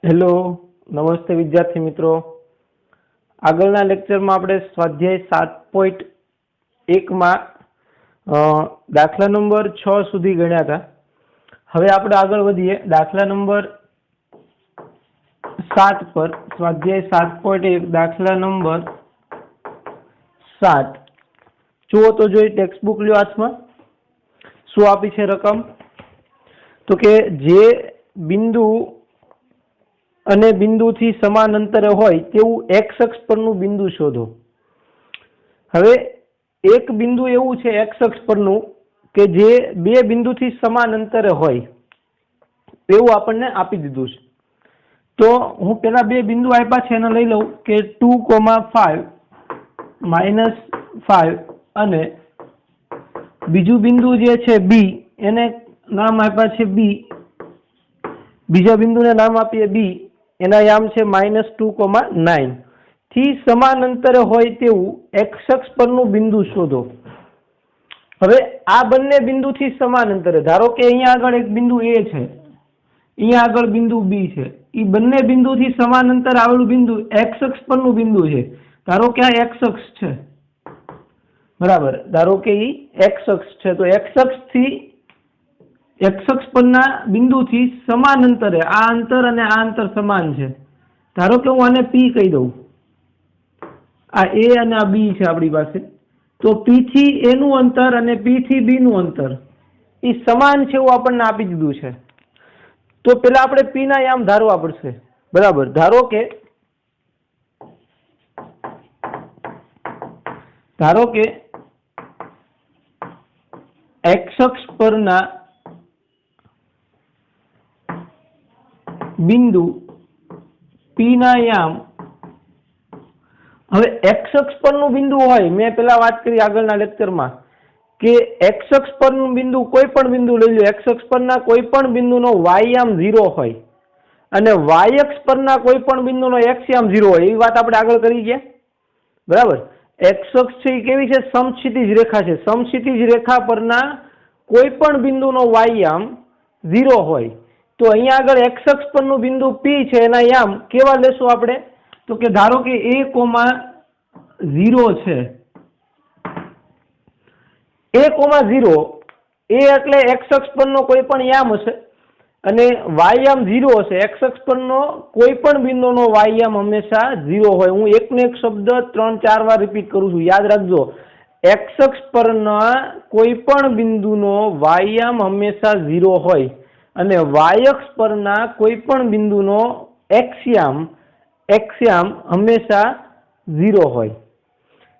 Hello, નમસ્તે વિદ્યાર્થી મિત્રો. આગળના લેક્ચરમાં આપણે સ્વાધ્યાય 7.1માં દાખલા નંબર 6 સુધી ગણ્યા હતા. હવે આપણે આગળ વધીએ દાખલા નંબર 7 પર. સ્વાધ્યાય 7.1 દાખલા નંબર 7. જુઓ તો જોઈ ટેક્સ્ટ બુક લ્યો હાથમાં. શું આપી છે રકમ? તો કે જે બિંદુ અને બિંદુથી સમાન અંતરે હોય તેવું એક્સ અક્ષ પરનું બિંદુ શોધો. હવે એક બિંદુ એવું છે એક્સ અક્ષ પરનું કે જે બે બિંદુથી સમાન અંતરે હોય એવું આપણને આપી દીધું છે. તો હું પેલા બે બિંદુ આપ્યા છે એને લઈ લઉં કે 2,5 -5 અને બીજું બિંદુ જે છે બી, એને નામ આપ્યા છે બી. બીજા બિંદુને નામ આપીએ બી, એના યામ છે -2,9 થી સમાન અંતરે હોય તેવું એક્સ અક્ષ પરનું બિંદુ શોધો. હવે આ બંને બિંદુથી સમાન અંતરે, ધારો કે અહીંયા આગળ એક બિંદુ એ છે, અહીંયા આગળ બિંદુ બી છે, એ બંને બિંદુથી સમાન અંતરે આવેલું બિંદુ એક્સ અક્ષ પરનું બિંદુ છે. ધારો કે આ એક્સ અક્ષ છે, બરાબર, ધારો કે એ એક્સ અક્ષ છે. તો એક્સ અક્ષ પરના બિંદુથી સમાન અંતરે આ અંતર અને આ અંતર સમાન છે. ધારો કે હું આને પી કહી દઉં, આ એ અને આ બી છે આપણી પાસે. તો પી થી એ નું અંતર અને પી થી બી નું અંતર એ સમાન છે એવું આપણને આપી દીધું છે. તો પેલા આપણે પી ના યામ ધારવા પડશે, બરાબર. ધારો કે એક્સ અક્ષ પરના બિંદુ પી ના યામ. હવે એક્સ અક્ષ પરનું બિંદુ હોય, મેં પેલા વાત કરી આગળના લેક્ચરમાં કે એક્સ અક્ષ પરનું બિંદુ કોઈ પણ બિંદુ લઈ લો, એક્સ અક્ષ પરના કોઈ પણ બિંદુનો વાય યામ 0 હોય અને વાય અક્ષ પરના કોઈ પણ બિંદુનો એક્સ યામ 0 હોય, એવી વાત આપણે આગળ કરી ગયા, બરાબર. એક્સ અક્ષ છે એ કેવી છે? સમક્ષિતિજ રેખા છે. સમક્ષિતિજ રેખા પરના કોઈ પણ બિંદુનો વાય યામ 0 હોય. તો અહીંયા આગળ એક્સ અક્ષ પરનું બિંદુ પી છે, એના યામ કેવા લેશું આપણે? તો કે ધારો કે A,0 છે. A,0 એ એટલે એક્સ અક્ષ પરનો કોઈ પણ યામ હશે અને વાય યામ 0 હશે. એક્સ અક્ષ પરનો કોઈ પણ બિંદુનો વાય યામ હંમેશા 0 હોય. હું એકને એક શબ્દ 3-4 વાર રિપીટ કરું છું, યાદ રાખજો. એક્સ અક્ષ પરના કોઈ પણ બિંદુનો વાય યામ હંમેશા 0 હોય અને વાય અક્ષ પરના કોઈ પણ બિંદુનો એક્સ યામ હંમેશા 0 હોય.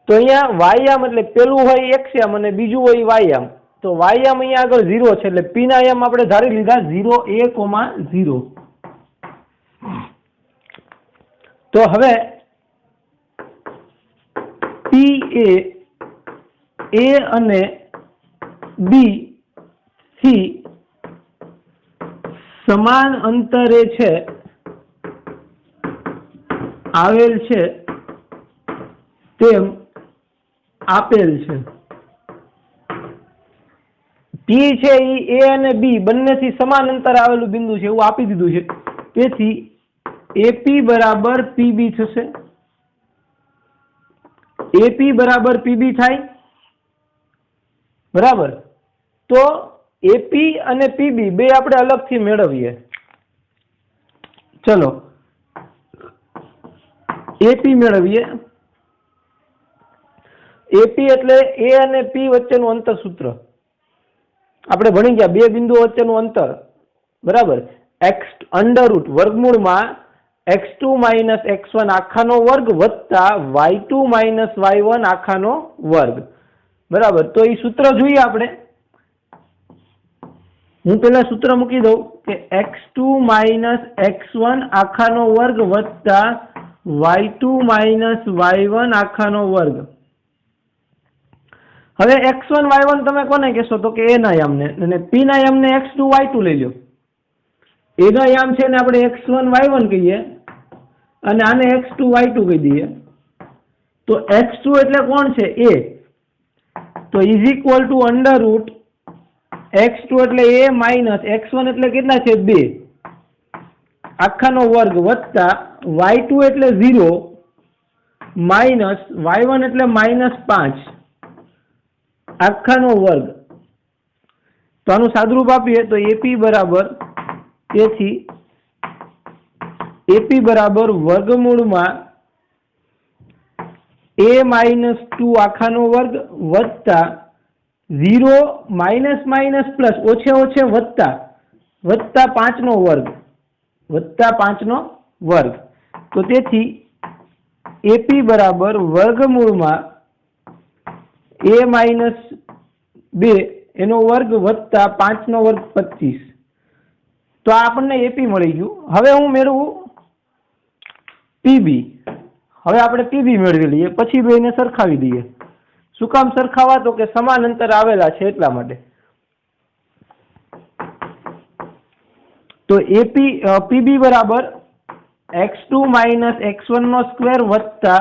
તો અહીંયા વાય યામ એટલે પેલું હોય એક્સ યામ અને બીજું હોય વાય યામ. તો વાય યામ અહીંયા આગળ 0 છે એટલે પી ના યામ આપણે ધારી લીધા 0, A,0. તો હવે પી એ અને બી થી સમાન અંતરે છે આવેલ છે તેમ આપેલ છે. પી છે એ અને બી બંનેથી સમાન અંતરે આવેલું બિંદુ છે એવું આપી દીધું છે. તેથી એપી બરાબર પીબી થશે. એપી બરાબર પીબી થાય, બરાબર. તો એપી અને પીબી બે આપણે અલગથી મેળવીએ. ચલો એપી મેળવીએ. એપી એટલે એ અને પી વચ્ચેનું અંતર સૂત્ર આપણે ભણી ગયા, બે બિંદુઓ વચ્ચેનું અંતર, બરાબર. √, વર્ગમૂળમાં x2 - x1 આખાનો વર્ગ વત્તા y2 - y1 આખાનો વર્ગ, બરાબર. તો એ સૂત્ર જોઈએ આપણે. હું પેલા સૂત્ર મૂકી દઉં કે x2 - x1 આખાનો વર્ગ વત્તા y2 - y1 આખાનો વર્ગ. હવે x1 y1 તમે કોને કહેશો? તો કે એ ના યામને, અને પી ના યામને x2 y2 લઈ લો. એ ના યામ છે ને આપણે x1 y1 કહીએ અને આને x2 y2 કહી દઈએ. તો x2 એટલે કોણ છે? એ. તો ઇઝ ઇક્વલ ટુ √x2 એટલે a માઇનસ x1 એટલે કેટલા છે? 2. આખાનો વર્ગ વત્તા y2 એટલે 0 માઇનસ y1 એટલે -5 આખાનો વર્ગ. તો આનું સાદુરૂપ આપીએ તો AP બરાબર, તેથી AP બરાબર વર્ગમૂળમાં a-2 આખાનો વર્ગ વત્તા 0 માઇનસ માઇનસ પ્લસ ઓછે વત્તા 5 નો વર્ગ વત્તા 5 નો વર્ગ. તો તેથી AP બરાબર વર્ગમૂળમાં a-2 એનો વર્ગ વત્તા 5 નો વર્ગ 25. તો આ આપણને AP મળી ગયું. હવે હું મેળવું PB. હવે આપણે PB મેળવી લઈએ, પછી બેને સરખાવી દઈએ. શું કામ સરખાવા? તો કે સમાન અંતર આવેલા છે એટલા માટે. તો PB બરાબર x2 માઇનસ x1 નો સ્ક્વેર વત્તા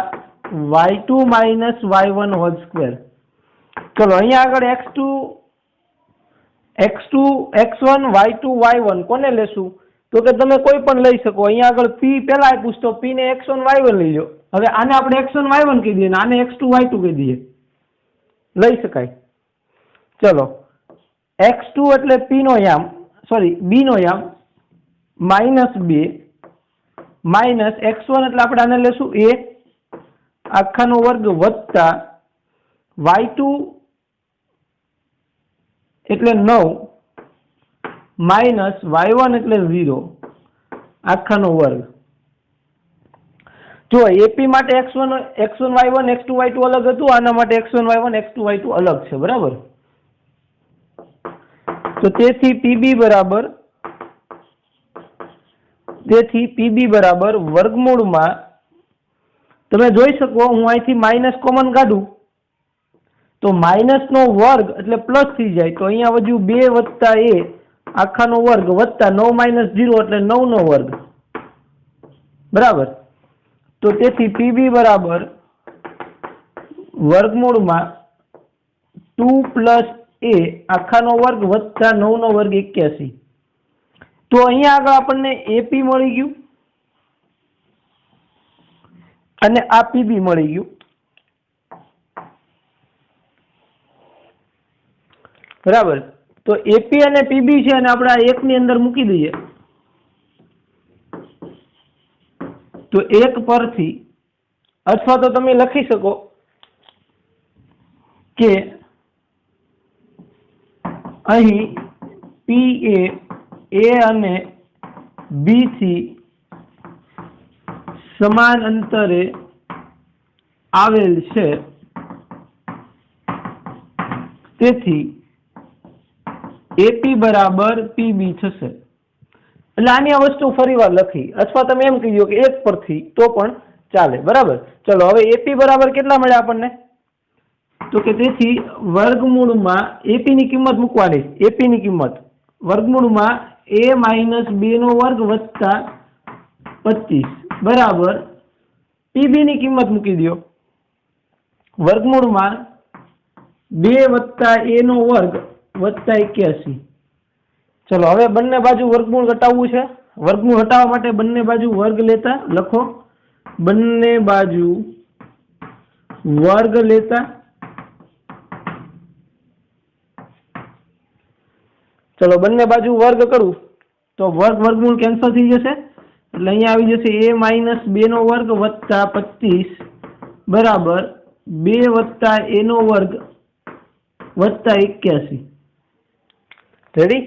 y2 minus y1 whole square. ચલો અહીંયા આગળ x2 x1 y2 y1 કોને લેશું? તો કે તમે કોઈ પણ લઈ શકો. અહીંયા આગળ P પેલા આપ્યું તો P ને x1 y1 લઈ લો. હવે આને આપણે x1 y1 કહી દઈએ ને આને x2 y2 કહી દઈએ, લઈ શકાય. ચલો x2 એટલે B નો યામ -2 માઇનસ x1 એટલે આપણે આને લેશું a આખાનો વર્ગ વત્તા y2 એટલે 9 માઇનસ y1 એટલે 0 આખાનો વર્ગ. જો AP માટે x1 y1 x2 y2 અલગ હતું, આના માટે x1 y1 x2 y2 અલગ છે, બરાબર. તો તેથી PB બરાબર વર્ગમૂળમાં, તમે જોઈ શકો હું અહીંથી માઇનસ કોમન કાઢું તો માઇનસ નો વર્ગ એટલે પ્લસ થઈ જાય. તો અહીંયા વધ્યું 2 વત્તા a આખાનો વર્ગ વત્તા 9 માઇનસ 0 એટલે 9 નો વર્ગ, બરાબર. તો તેથી PB બરાબર વર્ગમૂળમાં 2 પ્લસ a આખાનો વર્ગ વત્તા 9 નો વર્ગ 81. તો અહીંયા આગળ આપણને AP મળી ગયું અને આ PB મળી ગયું, બરાબર. તો AP અને PB છે અને આપણે આ 1 ની અંદર મૂકી દઈએ તો 1 પરથી, અથવા તો તમે લખી શકો કે અહીં PA A અને B થી સમાન અંતરે આવેલ છે, તેથી AP બરાબર PB થશે. એટલે આની આ વસ્તુ ફરીવાર લખી, અથવા તમે એમ કહી દો કે 1 પરથી તો પણ ચાલે, બરાબર. ચલો હવે AP બરાબર કેટલા મળ્યા આપણને? તો કે તેથી વર્ગમૂળમાં AP ની કિંમત મૂકવાની. AP ની કિંમત વર્ગમૂળમાં a-2 નો વર્ગ વત્તા 25 બરાબર PB ની કિંમત મૂકી દો વર્ગમૂળમાં 2 વત્તા a નો વર્ગ વત્તા 81. ચલો હવે બંને બાજુ વર્ગમૂળ ઘટાડવું છે. વર્ગમૂળ હટાવવા માટે બંને બાજુ વર્ગ લેતા લખો, બંને બાજુ વર્ગ લેતા. ચલો બંને બાજુ વર્ગ કરું તો વર્ગમૂળ કેન્સલ થઈ જશે, એટલે અહીંયા આવી જશે a-2 નો વર્ગ વત્તા 25 બરાબર 2 વત્તા a નો વર્ગ વત્તા 81. રેડી?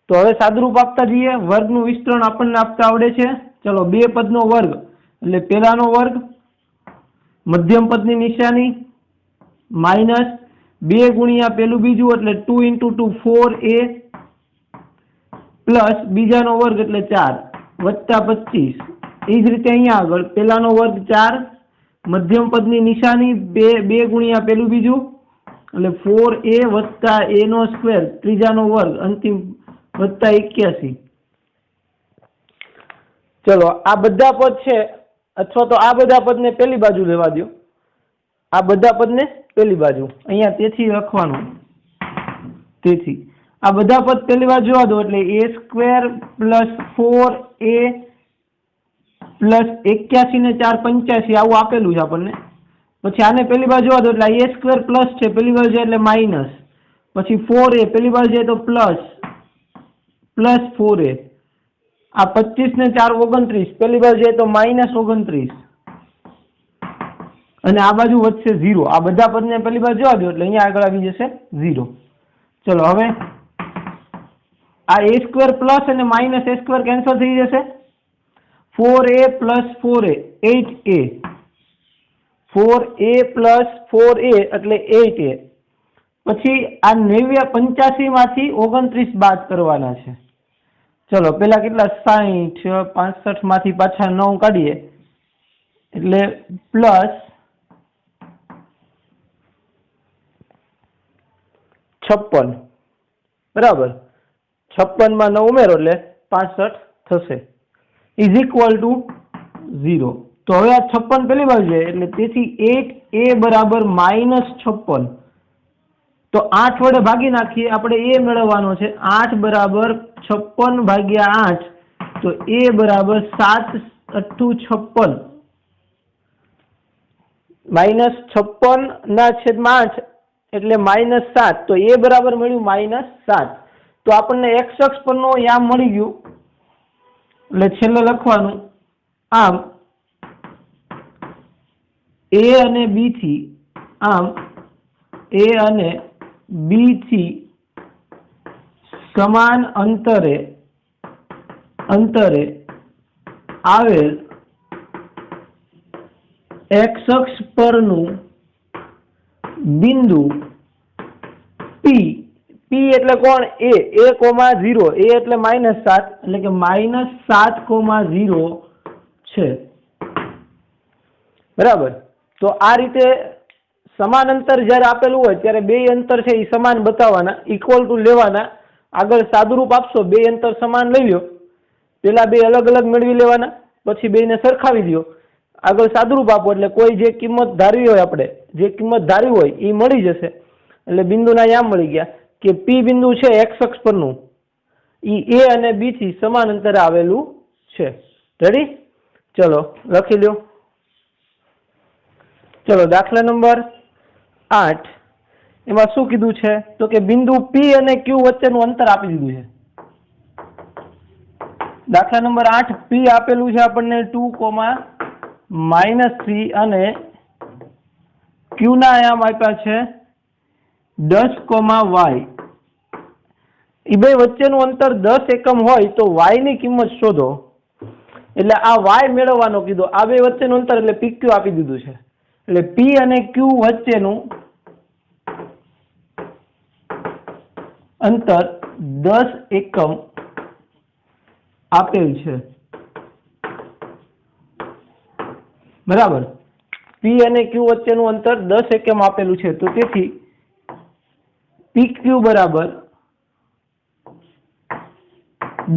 તો હવે સાદુરૂપ આપતા જઈએ. વર્ગનું વિસ્તરણ આપણને આપતા આવડે છે. ચલો 2 પદનો વર્ગ એટલે પહેલાનો વર્ગ, મધ્યમ પદની નિશાની માઇનસ 2 ગુણ્યા પેલું બીજું એટલે 2 × 2 4a પ્લસ બીજાનો વર્ગ એટલે 4 વત્તા 25. એ જ રીતે અહીંયા આગળ પહેલાનો વર્ગ 4, મધ્યમ પદની નિશાની 2 ગુણ્યા પેલું બીજું એટલે 4a વત્તા a નો સ્ક્વેર ત્રીજાનો વર્ગ અંતિમ વત્તા 81. ચલો આ બધા પદ છે, અથવા તો આ બધા પદને પેલી બાજુ લેવા દો, આ બધા પદને પેલી બાજુ અહીંયા તેથી લખવાનું. તેથી આ બધા પદ પહેલી વાર જોવા દો એટલે a² + 4a + 81 ને 4 85 આવું આપેલું છે આપણને. પછી આને પહેલી વાર જોવા દો એટલે a² પ્લસ છે, પહેલી વાર જાય એટલે માઇનસ, પછી 4a પહેલી વાર જાય તો પ્લસ 4a, આ 25 ને 4 29, પહેલી વાર જાય તો -29, અને આ બાજુ વધશે 0. આ બધા પદને પહેલી વાર જોવા દો એટલે અહીંયા આગળ આવી જશે 0. ચલો હવે આ a² પ્લસ અને -a² કેન્સલ થઈ જશે. 4a + 4a 8a, 4a + 4a એટલે 8a. પછી આ 85 માંથી 29 બાદ કરવાના છે. ચલો પેલા કેટલા 60, 65 માંથી પાછા 9 કાઢીએ એટલે +56, બરાબર. 56 માં 9 ઉમેરો એટલે 65 થશે, = 0. તો હવે આ 56 પહેલી વાર છે એટલે તેથી 8a બરાબર -56. તો 8 વડે ભાગી નાખીએ, આપણે a મેળવવાનો છે. 8 બરાબર 56 ભાગ્યા 8, તો a બરાબર 7 × 8 = -56 ના છેદમાં 8 એટલે -7. તો a બરાબર મળ્યું -7. તો આપણને x અક્ષ પરનો યામ મળી ગયું. એટલે છેલ્લે લખવાનું આમ a અને b થી, આમ a અને b થી સમાન અંતરે આવેલ x અક્ષ પરનું બિંદુ P એટલે કોણ? a, 0, a એટલે -7 એટલે કે -7,0 છે, બરાબર. તો આ રીતે સમાન અંતર જ્યારે આપેલું હોય ત્યારે બે અંતર છે એ સમાન બતાવવાના, ઇક્વલ ટુ લેવાના. આગળ સાદુરૂપ આપશો, બે અંતર સમાન લઈ લો, પેલા બે અલગ અલગ મેળવી લેવાના, પછી બેને સરખાવી દો, આગળ સાદુરૂપ આપો એટલે કોઈ જે કિંમત ધારવી હોય, આપણે જે કિંમત ધારવી હોય એ મળી જશે. એટલે બિંદુના યામ મળી ગયા કે P બિંદુ છે x અક્ષ પરનું, એ a અને b થી સમાન અંતરે આવેલું છે. રેડી? ચલો લખી લો. ચલો દાખલા નંબર 8, એમાં શું કીધું છે? તો કે બિંદુ P અને Q વચ્ચેનું અંતર આપી દીધું છે. દાખલા નંબર 8, P આપેલું છે આપણને 2,-3 અને Q ના આયામ આપ્યા છે 10,y. એ બે વચ્ચેનું અંતર 10 એકમ હોય તો y ની કિંમત શોધો. એટલે આ y મેળવવાનો કીધો. આ બે વચ્ચેનું અંતર એટલે PQ આપી દીધું છે. એટલે P અને Q વચ્ચેનું અંતર 10 એકમ આપેલ છે, બરાબર. P અને Q વચ્ચેનું અંતર 10 એકમ આપેલું છે. તો તેથી PQ બરાબર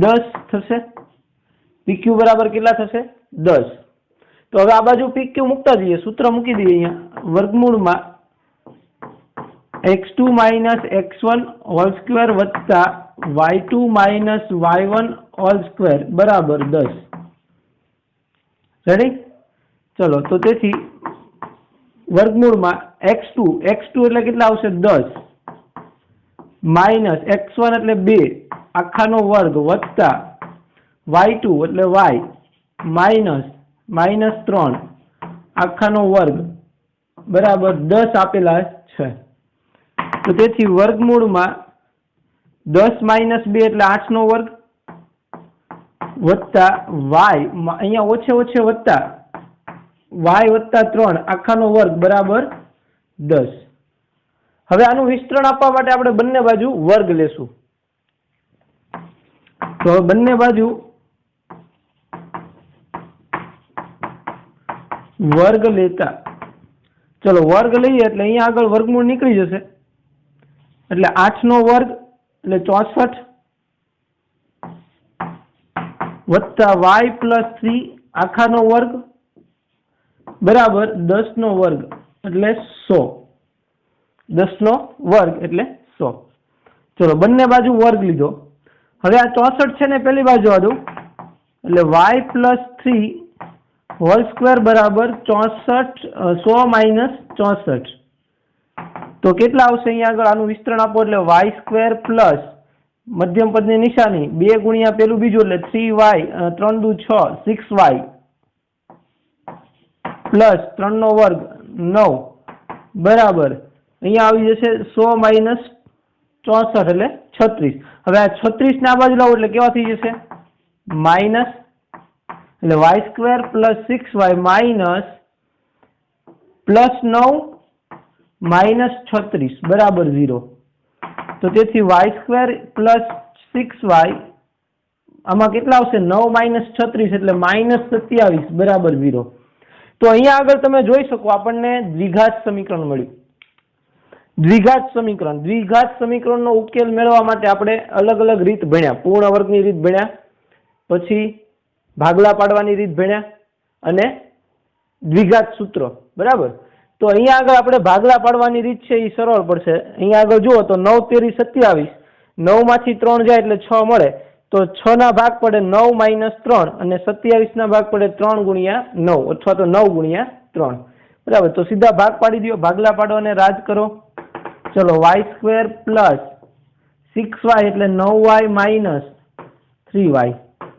10 થશે. PQ બરાબર કેટલા થશે? 10. તો હવે આ બાજુ PQ મૂકતા જઈએ, સૂત્ર મૂકી દઈએ અહીંયા. વર્ગમૂળમાં x2 - x1 હોલ સ્ક્વેર વત્તા y2 - y1 હોલ સ્ક્વેર બરાબર 10. રેડી? ચલો તો તેથી વર્ગમૂળમાં x2 એટલે કેટલા આવશે? 10 માઇનસ x1 એટલે 2 આખાનો વર્ગ વત્તા y2 એટલે y માઇનસ -3 આખાનો વર્ગ બરાબર 10 આપેલા છે. તો તેથી વર્ગમૂળમાં 10 - 2 એટલે 8 નો વર્ગ વત્તા y, અહીંયા ઓછે વત્તા y વત્તા 3 આખાનો વર્ગ બરાબર 10. હવે આનું વિસ્તરણ આપવા માટે આપણે બંને બાજુ વર્ગ લેશું. તો બંને બાજુ વર્ગ લેતા, ચલો વર્ગ લઈએ એટલે અહીંયા આગળ વર્ગમૂળ નીકળી જશે. એટલે 8 નો વર્ગ એટલે 64 વત્તા y + 3 આખાનો વર્ગ બરાબર 10 નો વર્ગ એટલે 100. 10 નો વર્ગ એટલે 100. ચલો બંને બાજુ વર્ગ લીધો. હવે આ 64 છે ને પેલી બાજુ આ દઉં એટલે y પ્લસ 3 હોલ સ્ક્વેર બરાબર 100 માઇનસ 64. તો કેટલા આવશે અહીંયા આગળ આનું વિસ્તરણ આપો એટલે y સ્ક્વેર પ્લસ મધ્યમ પદની નિશાની 2 ગુણ્યા પેલું બીજું એટલે 3y 3 દુ 6 6y પ્લસ 3 નો વર્ગ 9 બરાબર અહીંયા આવી જશે 100 માઇનસ 64 એટલે 36. હવે આ 36 ને આ બાજુ લાવો એટલે કેવા થઈ જશે માઇનસ એટલે y square plus 6y minus plus 9 minus 36 બરાબર 0. તો તેથી y સ્ક્વેર પ્લસ 6y આમાં કેટલા આવશે 9 માઇનસ 36 એટલે માઇનસ 27 બરાબર 0. તો અહીંયા આગળ તમે જોઈ શકો આપણને દ્વિઘાત સમીકરણ મળ્યું. દ્વિઘાત સમીકરણનો ઉકેલ મેળવવા માટે આપણે અલગ અલગ રીત ભણ્યા. પૂર્ણ વર્ગની રીત ભણ્યા, પછી ભાગલા પાડવાની રીત ભણ્યા અને દ્વિઘાત સૂત્રો. બરાબર. તો અહીંયા આગળ આપણે ભાગલા પાડવાની રીત છે એ સરળ પડશે. અહીંયા આગળ જુઓ તો 9 તેરી 27, 9 માંથી 3 જાય એટલે 6 મળે. તો 6 ના ભાગ પડે 9 માઇનસ 3 અને 27 ના ભાગ પડે 3 ગુણ્યા 9 અથવા તો 9 ગુણ્યા 3. બરાબર. તો સીધા ભાગ પાડી દો, ભાગલા પાડવાને રાજ કરો. ચલો y સ્ક્વેર પ્લસ 6y એટલે 9y માઇનસ 3y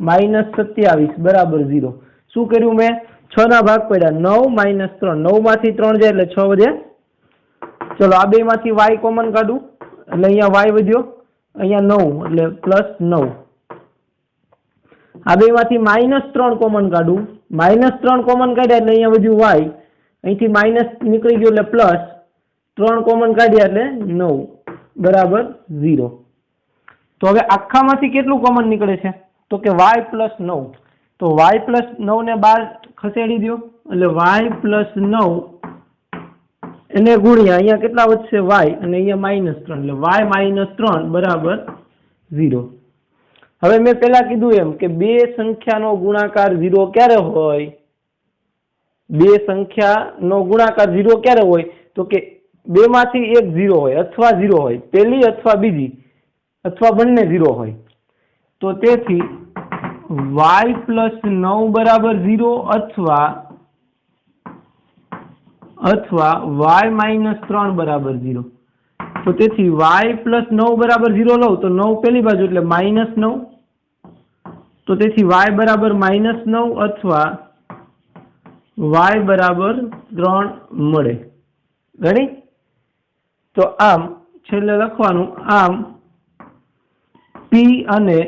માઇનસ 27 બરાબર 0. શું કર્યું મેં 6 ના ભાગ પડ્યા 9 માઇનસ 3, 9 માંથી 3 જાય એટલે 6 વધે. ચલો આ બે માંથી y કોમન કાઢું એટલે અહીંયા y વધ્યો, અહીંયા 9 એટલે પ્લસ 9. આ બે માંથી માઇનસ 3 કોમન કાઢું, માઇનસ 3 કોમન કાઢ્યા એટલે અહીંયા વધ્યું y, અહીંથી માઇનસ નીકળી ગયો એટલે પ્લસ 3 કોમન કાઢ્યા એટલે 9 બરાબર 0. તો હવે આખામાંથી કેટલું કોમન નીકળે છે તો કે y પ્લસ 9. તો y પ્લસ 9 ને બહાર ખસેડી દો એટલે y પ્લસ 9 એને ગુણ્યા અહીંયા કેટલા વધશે y અને અહીંયા માઇનસ 3 એટલે y માઇનસ 3 બરાબર 0. હવે મેં પેલા કીધું એમ કે બે સંખ્યાનો ગુણાકાર 0 ક્યારે હોય? બે સંખ્યાનો ગુણાકાર 0 ક્યારે હોય તો કે બે માંથી એક 0 હોય અથવા 0 હોય, પેલી અથવા બીજી અથવા બંને 0 હોય. તો તેથી y પ્લસ 9 બરાબર 0 અથવા y માઇનસ 3 બરાબર 0. તો તેથી y પ્લસ 9 બરાબર 0 લઉં તો 9 પેલી બાજુ એટલે માઇનસ 9. તો તેથી y બરાબર માઇનસ 9 અથવા y બરાબર 3 મળે. ગણી? તો આમ છેલ્લે લખવાનું આમ P અને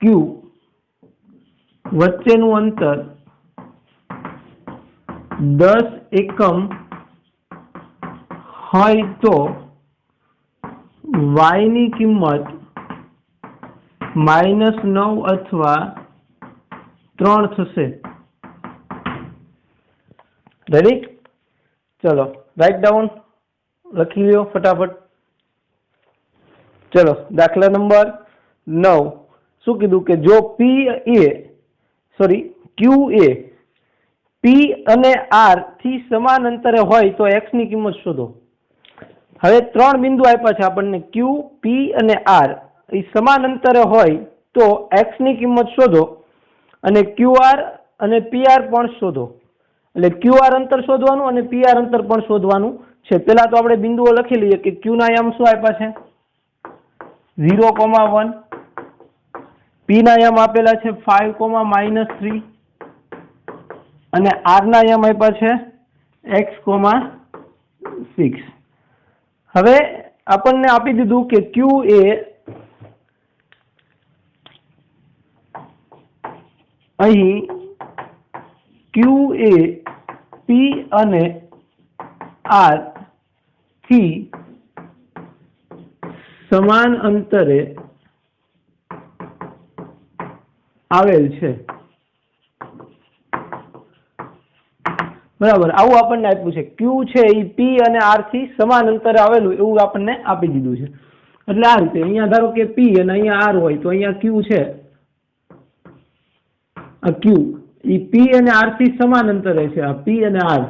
Q વચ્ચેનું અંતર 10 એકમ હોય તો y ની કિંમત -9 અથવા 3 થશે. રેડી? ચલો રાઇટ ડાઉન લખી લ્યો ફટાફટ. ચલો દાખલા નંબર 9 શું કીધું કે જો Q એ P અને R થી સમાન અંતરે હોય તો x ની કિંમત શોધો. હવે ત્રણ બિંદુ આપ્યા છે આપણને Q, P અને R એ સમાન અંતરે હોય તો x ની કિંમત શોધો અને QR અને PR પણ શોધો. એટલે QR અંતર શોધવાનું અને PR અંતર પણ શોધવાનું છે. પેલા તો આપણે બિંદુઓ લખી લઈએ કે Q ના યામ શું આપ્યા છે 0,1, P ના યામ આપેલા છે 5,-3 અને R ના યામ આપ્યા છે x,6. હવે આપણને આપી દીધું કે Q એ અહીં Q એ P અને R થી સમાન અંતરે આવેલ છે. બરાબર, આવું આપણને આપ્યું છે. Q છે એ P અને R થી સમાન અંતરે આવેલું એવું આપણને આપી દીધું છે. એટલે આ રીતે અહીંયા ધારો કે P અને અહીંયા R હોય તો અહીંયા Q છે, આ Q એ P અને R થી સમાન અંતરે છે, આ P અને R.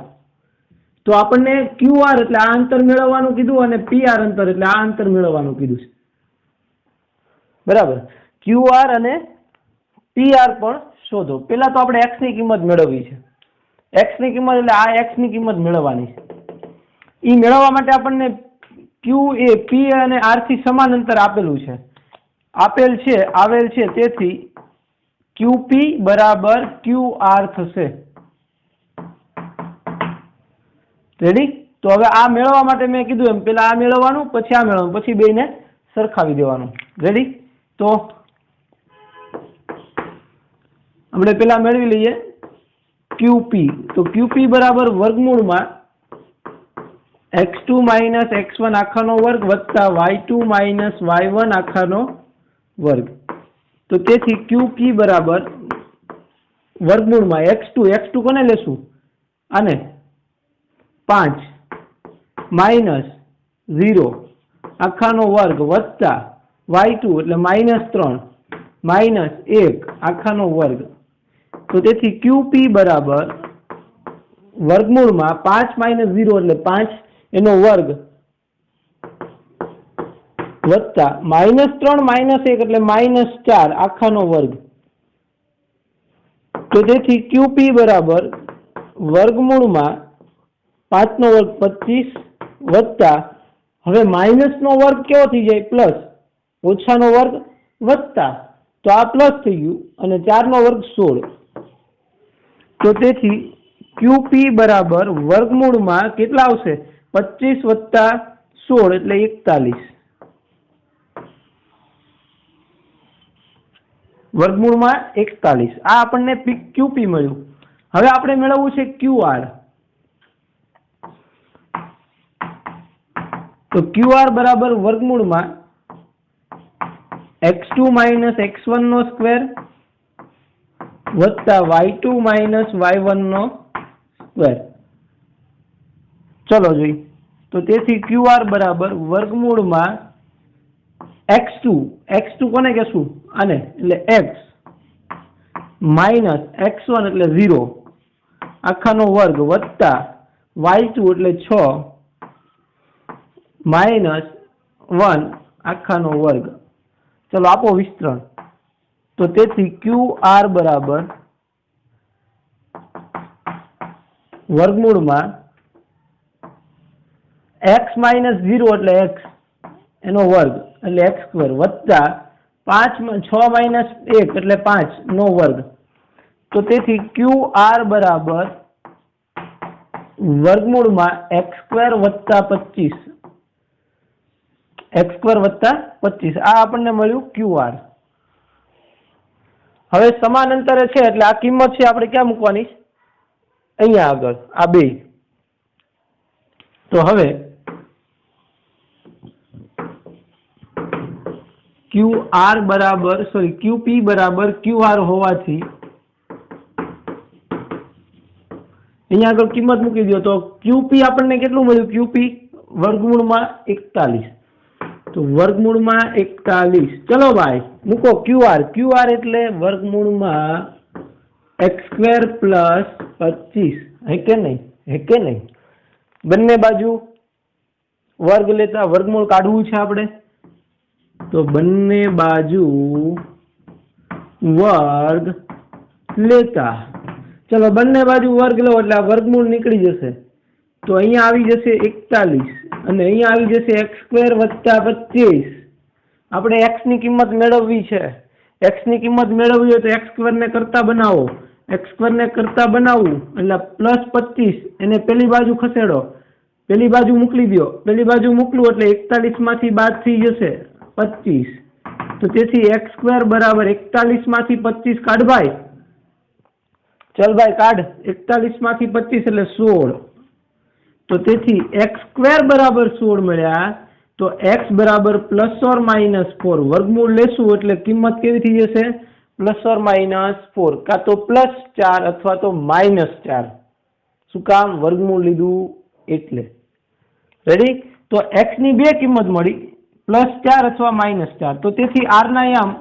તો આપણને QR એટલે આ અંતર મેળવવાનું કીધું અને PR અંતર એટલે આ અંતર મેળવવાનું કીધું છે, બરાબર. QR અને PR પણ શોધો. પેલા તો આપણે x ની કિંમત મેળવવી છે. x ની કિંમત એટલે આ x ની કિંમત મેળવવાની છે. એ મેળવવા માટે આપણને Q એ P અને R થી સમાન અંતર આપેલું છે, આવેલ છે. તેથી QP બરાબર QR થશે. રેડી? તો હવે આ મેળવવા માટે મેં કીધું એમ પેલા આ મેળવવાનું, પછી આ મેળવવાનું, પછી બેને સરખાવી દેવાનું. રેડી? તો આપણે પેલા મેળવી લઈએ QP. તો QP બરાબર વર્ગમૂળમાં x2 માઇનસ x1 આખાનો વર્ગ વત્તા y2 માઇનસ y1 આખાનો વર્ગ. તો તેથી QP બરાબર વર્ગમૂળમાં x2 કોને લેશું? આને 5 માઇનસ 0 આખાનો વર્ગ વત્તા y2 એટલે -3 માઇનસ 1 આખાનો વર્ગ. તો તેથી QP બરાબર વર્ગમૂળમાં 5 માઇનસ 0 એટલે 5 એનો વર્ગ વત્તા -3 માઇનસ 1 એટલે -4 આખાનો વર્ગ. તો તેથી QP બરાબર વર્ગમૂળમાં 5 નો વર્ગ 25 વત્તા હવે માઇનસ નો વર્ગ કેવો થઈ જાય? પ્લસ. ઓછાનો વર્ગ વત્તા, તો આ પ્લસ થઈ ગયું અને 4 નો વર્ગ 16. તો તેથી QP બરાબર વર્ગમૂળમાં કેટલા આવશે? 25 વત્તા 16 એટલે 41. વર્ગમૂળમાં 41. આ આપણને QP મળ્યું. હવે આપણે મેળવવું છે QR. તો QR બરાબર વર્ગમૂળમાં x2 માઇનસ x1 નો સ્ક્વેર વત્તા y2 માઇનસ y1 નો સ્ક્વેર. ચલો જોઈ. તો તેથી QR બરાબર વર્ગમૂળમાં x2 કોને કહેશું? આને, એટલે x માઇનસ x1 એટલે 0 આખાનો વર્ગ વત્તા y2 એટલે 6 માઇનસ 1 આખાનો વર્ગ. ચલો આપો વિસ્તરણ. તો તેથી QR બરાબર વર્ગમૂળમાં x માઇનસ 0 એટલે x એનો વર્ગ એટલે x² વત્તા 6 માઇનસ 1 એટલે 5 નો વર્ગ. તો તેથી QR બરાબર વર્ગમૂળમાં x² વત્તા 25. x² વત્તા 25 આ આપણને મળ્યું QR. હવે સમાન અંતરે છે એટલે આ કિંમત છે આપણે ક્યાં મૂકવાની? અહીંયા આગળ, આ બે. તો હવે QP બરાબર QR હોવાથી અહીંયા આગળ કિંમત મૂકી દો. તો QP આપણને કેટલું મળ્યું? QP વર્ગમૂળમાં 41. તો વર્ગમૂળમાં 41. ચલો ભાઈ મૂકો QR એટલે વર્ગમૂળમાં x² પ્લસ 25. હે કે નહીં? બંને બાજુ વર્ગ લેતા વર્ગમૂળ કાઢવું છે આપણે. તો બંને બાજુ વર્ગ લેતા, ચલો બંને બાજુ વર્ગ લો એટલે આ વર્ગમૂળ નીકળી જશે. તો અહીંયા આવી જશે 41 અને અહીંયા આવી જશે x² વત્તા 25. આપણે x ની કિંમત મેળવવી છે. x ની કિંમત મેળવવી હોય તો x² ને કરતા બનાવો. x² ને કરતા બનાવવું એટલે પ્લસ 25 એને પેલી બાજુ ખસેડો, પેલી બાજુ મોકલી દો. પેલી બાજુ મોકલું એટલે 41 માંથી બાદ થઈ જશે 25. તો તેથી x² બરાબર 41 માંથી 25 કાઢ ભાઈ. ચલ ભાઈ કાઢ. 41 માંથી 25 એટલે 16. તો તેથી x² બરાબર 16 મળ્યા. તો x બરાબર +or-4 વર્ગમૂળ લેશું એટલે કિંમત કેવી થઈ જશે? +or-4 કાં તો +4 અથવા તો -4. શું કામ? વર્ગમૂળ લીધું એટલે. રેડી? તો x ની બે કિંમત મળી, +4 અથવા -4. તો તેથી r ના યામ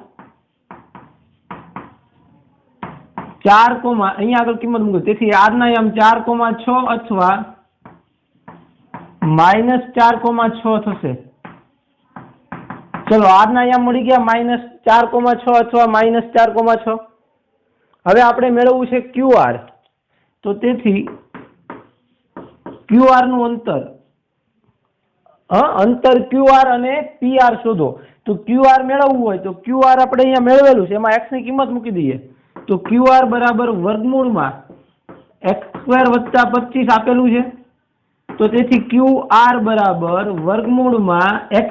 4, અહીંયા આગળ કિંમત મૂકો. તેથી r ના યામ 4,6 અથવા -4,6 થશે। ચલો આર ના અહીંયા મળી ગયા -4,6 અથવા -4,6। હવે આપણે મેળવવું છે QR, તો તેથી QR નું અંતર QR અને PR શોધો। તો QR મેળવવું હોય તો QR આપણે અહીંયા મેળવેલું છે, એમાં x ની કિંમત મૂકી દઈએ તો QR બરાબર વર્ગમૂળમાં x² + 25 આપેલું છે, તો તેથી QR બરાબર વર્ગમૂળમાં x²,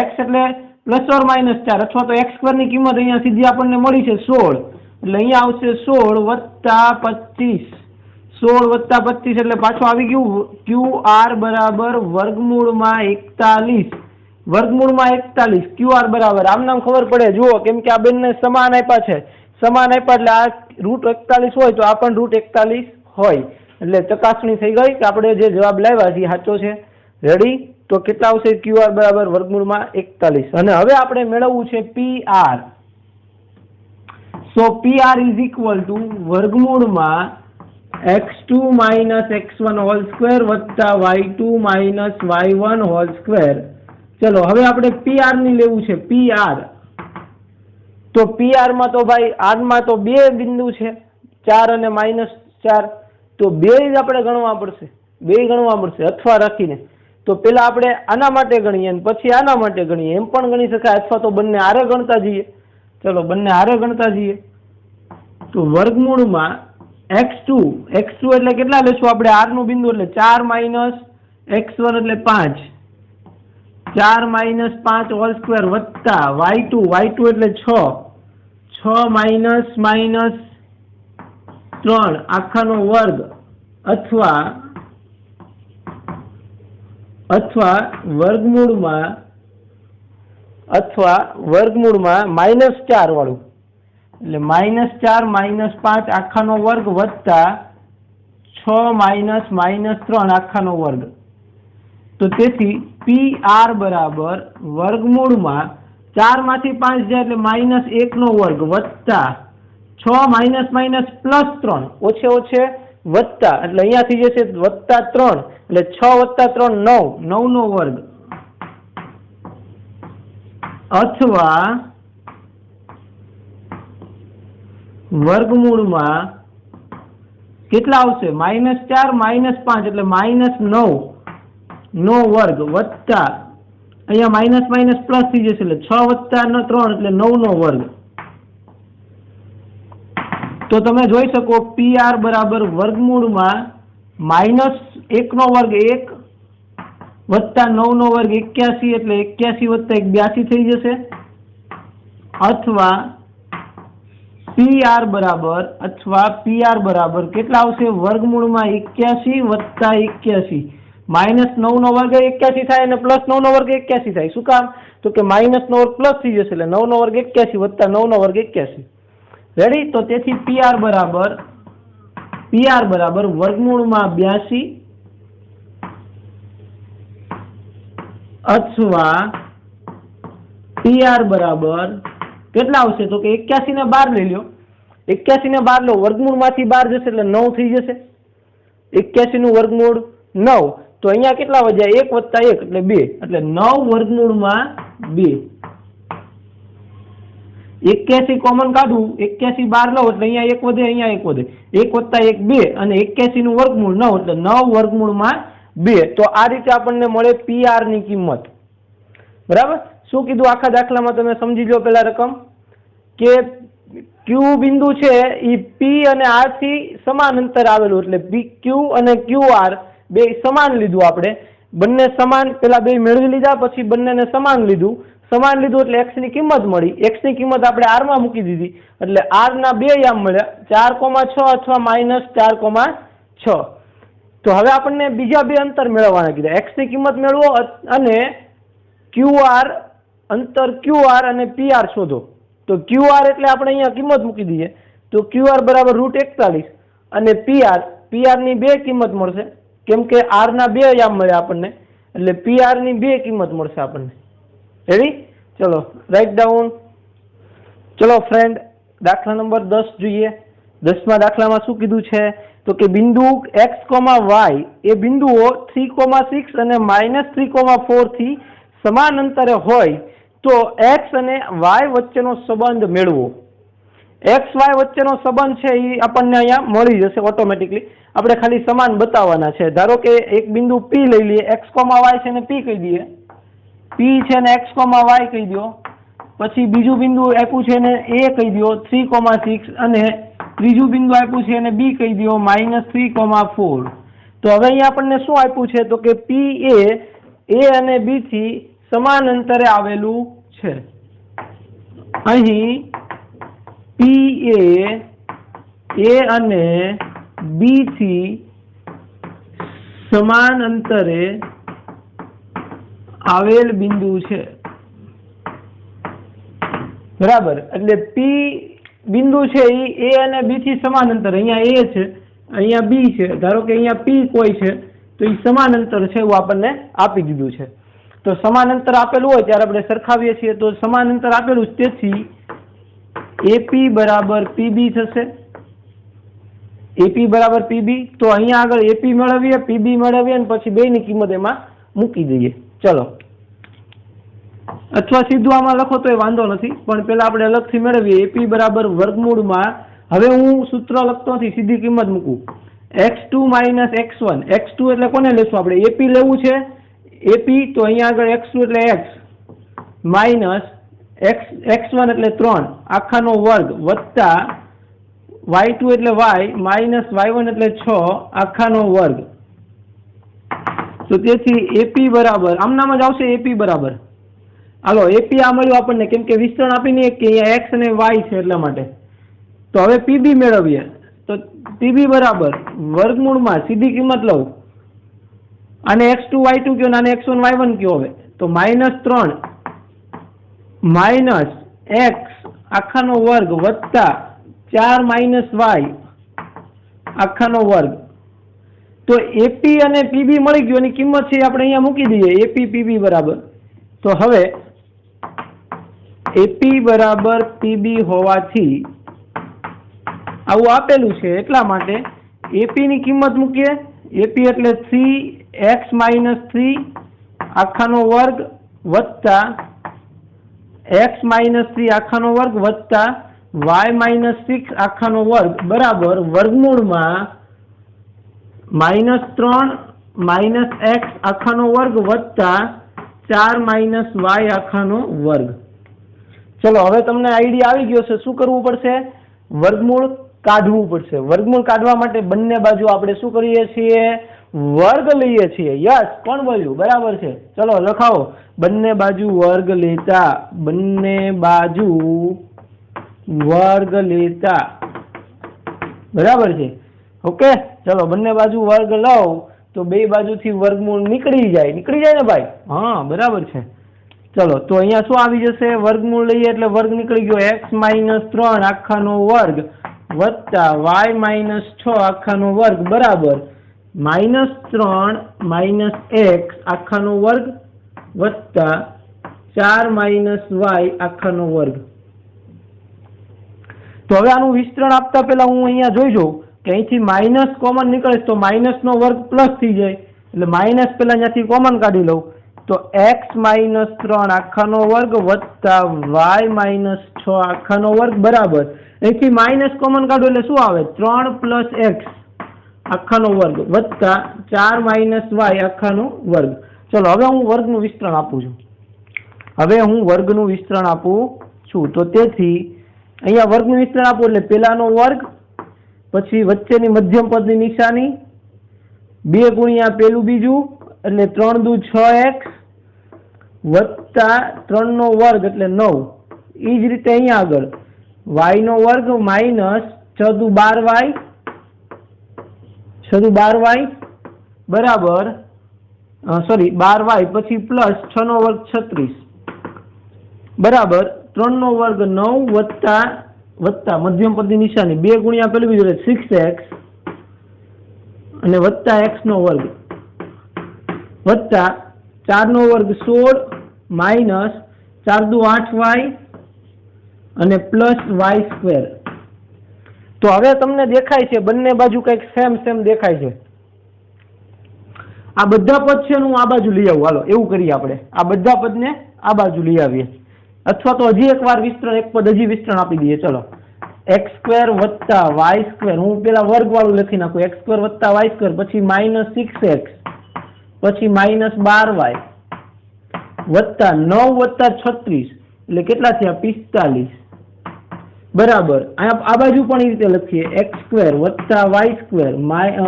x એટલે ±4 અથવા તો x² ની કિંમત અહીંયા સીધી આપણને મળી છે 16, એટલે અહીંયા આવશે 16 + 25 એટલે પાછું આવી ગયું QR બરાબર વર્ગમૂળમાં 41 QR બરાબર આમ નામ ખબર પડે, જુઓ કેમ કે આ બંને સમાન આપ્યા છે, સમાન આપ્યા એટલે આ √41 હોય તો આ પણ √41 હોય, એટલે ચકાસણી થઈ ગઈ કે આપણે જે જવાબ લાવ્યા છે સાચો છે। રેડી, તો કેટલા આવશે QR બરાબર વર્ગમૂળમાં 41। અને હવે આપણે મેળવવું છે PR, સો PR = વર્ગમૂળમાં x2 - x1² + y2 - y1²। ચલો હવે આપણે PR ની લેવું છે PR, તો PR માં તો ભાઈ R માં તો બે બિંદુ છે 4 અને -4, તો બે જ આપણે ગણવા પડશે અથવા રાખીને। તો પેલા આપણે આના માટે ગણીએ અને પછી આના માટે ગણીએ, એમ પણ ગણી શકાય, અથવા તો બંને હારે ગણતા જઈએ। ચલો બંને હારે ગણતા જઈએ, તો વર્ગમૂળમાં x2 એટલે કેટલા લેશું આપણે, R નું બિંદુ એટલે 4 - x1 એટલે 5, 4 - 5² + y2 એટલે 6 -3 આખાનો વર્ગ અથવા વર્ગમૂળમાં -4 વાળું, એટલે -4 - 5 આખાનો વર્ગ વત્તા 6 - -3 આખાનો વર્ગ। તો તેથી PR બરાબર વર્ગમૂળમાં 4 માંથી 5 જાય એટલે -1 નો વર્ગ વત્તા 6 +3 ઓછે વત્તા, એટલે અહીંયાથી જશે +3 એટલે 6 + 3 9 નો વર્ગ, અથવા વર્ગમૂળમાં કેટલા આવશે -4 - 5 એટલે -9 નો વર્ગ વત્તા અહીંયા પ્લસ થઈ જશે એટલે 6 + 3 એટલે 9 નો વર્ગ। તો તમે જોઈ શકો PR બરાબર વર્ગમૂળમાં -1 નો વર્ગ 1 વત્તા 9 નો વર્ગ 81 એટલે 81 + 1 82 થઈ જશે, અથવા PR બરાબર કેટલા આવશે વર્ગમૂળમાં 81 વત્તા 81, -9 નો વર્ગ 81 થાય અને +9 નો વર્ગ 81 થાય, શું કામ, તો કે -9 નો વર્ગ પ્લસ થઈ જશે એટલે 9 નો વર્ગ 81 વત્તા 9 નો વર્ગ 81। રેડી, તો તેથી PR બરાબર વર્ગમૂળમાં 82 અથવા PR બરાબર કેટલા આવશે, તો કે 81 ને 12 લઈ લો, 81 ને 12 લો, વર્ગમૂળમાંથી 12 જશે એટલે 9 થઈ જશે, 81 નું વર્ગમૂળ 9, તો અહીંયા કેટલા વધ્યા 1 વત્તા 1 એટલે 2, એટલે 9 વર્ગમૂળમાં 2। 81 કોમન કાઢવું, 81 12 લો એટલે અહીંયા 1 વધે, અહીંયા 1 વધે, 1 વત્તા 1 2 અને 81 નું વર્ગમૂળ 9 એટલે 9 વર્ગમૂળમાં 2। તો આ રીતે આપણને મળે PR ની કિંમત। બરાબર, શું કીધું આખા દાખલામાં તમે સમજી લો પેલા રકમ, કે Q બિંદુ છે એ P અને R થી સમાન અંતર આવેલું, એટલે PQ અને QR બે સમાન લીધું આપણે, બંને સમાન, પેલા બે મેળવી લીધા પછી બંનેને સમાન લીધું એટલે x ની કિંમત મળી, x ની કિંમત આપણે r માં મૂકી દીધી એટલે r ના બે યામ મળ્યા 4,6 અથવા -4,6। તો હવે આપણને બીજા બે અંતર મેળવવાના કીધા, x ની કિંમત મેળવો અને અંતર QR અને PR શોધો। તો QR એટલે આપણે અહીંયા કિંમત મૂકી દઈએ, તો QR બરાબર √41 અને PR ની બે કિંમત મળશે, કેમ કે r ના બે યામ મળ્યા આપણને, એટલે PR ની બે કિંમત મળશે આપણને। રેડી, ચલો રાઈટ ડાઉન। ચલો ફ્રેન્ડ, દાખલા નંબર 10 જોઈએ। 10મા દાખલામાં શું કીધું છે તો કે બિંદુ x, y એ બિંદુઓ 3,6 અને -3,4 થી સમાન અંતરે હોય તો x અને y વચ્ચેનો સંબંધ મેળવો। x y વચ્ચેનો સંબંધ છે એ આપણને અહીંયા મળી જશે ઓટોમેટિકલી। આપણે ખાલી સમાન બતાવવાના છે। ધારો કે એક બિંદુ P લઈ લઈએ, x, y છે ને P કહી દઈએ, P છે ને x, y કહી દો। પછી બીજું બિંદુ આપ્યું છે ને A કહી દો 3,6 અને ત્રીજું બિંદુ આપ્યું છે ને B કહી દો -3,4। તો હવે અહીંયા આપણને શું આપ્યું છે તો કે P એ A અને B થી સમાન અંતરે આવેલું છે। અહીં P એ A અને B થી સમાન અંતરે આવેલ બિંદુ છે, બરાબર। એટલે P બિંદુ છે એ A અને B થી સમાન અંતર, અહીંયા A છે અહીંયા B છે, ધારો કે અહીંયા P કોઈ છે તો એ સમાન અંતર છે એવું આપણને આપી દીધું છે। તો સમાન અંતર આપેલું હોય ત્યારે આપણે સરખાવીએ છીએ તો સમાન અંતર આપેલું છે, તેથી AP બરાબર PB થશે। AP બરાબર PB, તો અહીંયા આગળ AP મેળવીએ, PB મેળવીએ અને પછી બેની કિંમત એમાં મૂકી દઈએ। ચલો, અથવા સીધું આમાં લખો તો એ વાંધો નથી, પણ પેલા આપણે અલગથી મેળવીએ। AP બરાબર વર્ગમૂળમાં, હવે હું સૂત્ર લખતો નથી, સીધી કિંમત મૂકું, x2 - x1। x2 એટલે કોને લેશું આપણે? AP લેવું છે, AP, તો અહીંયા આગળ x2 એટલે x માઇનસ x1 એટલે 3 આખાનો વર્ગ વત્તા y2 એટલે y માઇનસ y1 એટલે 6 આખાનો વર્ગ। તો તેથી AP બરાબર આમનામ જ આવશે, AP બરાબર, હાલો AP આ મળ્યું આપણને, કેમ કે વિસ્તરણ આપીને કે અહીંયા x અને y છે એટલા માટે। તો હવે PB મેળવીએ, તો PB બરાબર વર્ગમૂળમાં સીધી કિંમત લઉં, આને x2 y2 કયો, આને x1 y1 કયો, હવે તો -3 માઇનસ x આખાનો વર્ગ વત્તા 4 y આખાનો વર્ગ। તો AP અને PB મળી ગયું, એની કિંમત છે આપણે અહીંયા મૂકી દઈએ, AP PB બરાબર। તો હવે AP બરાબર PB હોવાથી આવું આપેલું છે એટલા માટે AP ની કિંમત મૂકીએ। AP એટલે 3x - 3 આખાનો વર્ગ વત્તા x - 3 આખાનો વર્ગ વત્તા y - 6 આખાનો વર્ગ બરાબર વર્ગમૂળમાં -3 - x આખાનો વર્ગ વત્તા 4 - y આખાનો વર્ગ। ચલો, હવે તમને આઈડિયા આવી ગયો છે, શું કરવું પડશે? વર્ગમૂળ કાઢવું પડશે। વર્ગમૂળ કાઢવા માટે બંને બાજુ આપણે શું કરીએ છીએ? વર્ગ લઈએ છીએ। યસ, કોણ બોલ્યું? બરાબર છે। ચલો લખાવો, બંને બાજુ વર્ગ લેતા, બંને બાજુ વર્ગ લેતા, બરાબર છે। ઓકે, ચલો બંને બાજુ વર્ગ લો તો બે બાજુથી વર્ગમૂળ નીકળી જાય ને ભાઈ? હા, બરાબર છે। ચલો, તો અહીંયા શું આવી જશે? વર્ગમૂળ લઈએ એટલે વર્ગ નીકળી ગયો, x - 3 આખાનો વર્ગ વત્તા y - 6 આખાનો વર્ગ બરાબર -3 - x આખાનો વર્ગ વત્તા 4 - y આખાનો વર્ગ। તો હવે આનું વિસ્તરણ આપતા પહેલા હું અહીંયા જોઈ જોઉં કે અહીંથી માઇનસ કોમન નીકળે તો માઇનસનો વર્ગ પ્લસ થઈ જાય, એટલે માઇનસ પહેલા અહીંયાથી કોમન કાઢી લઉં તો x - 3 આખાનો વર્ગ વત્તા y - 6 આખાનો વર્ગ બરાબર, અહીંથી માઇનસ કોમન કાઢો એટલે શું આવે? 3 + x આખાનો વર્ગ વત્તા 4 - y આખાનો વર્ગ। ચલો, હવે હું વર્ગનું વિસ્તરણ આપું છું। તો તેથી અહીંયા વર્ગનું વિસ્તરણ આપું એટલે પહેલાનો વર્ગ, પછી વચ્ચેની મધ્યમ પદની નિશાની, 2 ગુણ્યા પેલું બીજું એટલે 3 દુ 6x વત્તા 3 નો વર્ગ એટલે 9। એ જ રીતે અહીંયા આગળ y નો વર્ગ માઇનસ 6 દુ 12y બરાબર 12y પછી પ્લસ 6 નો વર્ગ 36 બરાબર 3 નો વર્ગ 9 વત્તા મધ્યમ પદની નિશાની 2 ગુણ્યા પેલું બીજું એટલે 6x અને વત્તા x નો વર્ગ વત્તા 4 નો વર્ગ 16 માઇનસ 4 દુ 8y અને પ્લસ y સ્ક્વેર। તો હવે તમને દેખાય છે બંને બાજુ કંઈક સેમ દેખાય છે. આ બધા પદ છે હું આ બાજુ લઈ આવું. હાલો એવું કરીએ આપણે, આ બધા પદને આ બાજુ લઈ આવીએ, અથવા તો હજી એકવાર વિસ્તરણ, એક પદ હજી વિસ્તરણ આપી દઈએ. ચલો, એક્સ સ્ક્વેર વત્તા વાય સ્ક્વેર, હું પેલા વર્ગ વાળું લખી નાખું, એક્સ સ્ક્વેર વત્તા વાય સ્ક્વેર, પછી -6x, પછી -12y વત્તા 9 વત્તા 36 એટલે કેટલા થયા 45 બરાબર. આ બાજુ પણ એ રીતે લખીએ, એક્સ સ્ક્વેર વત્તા Y square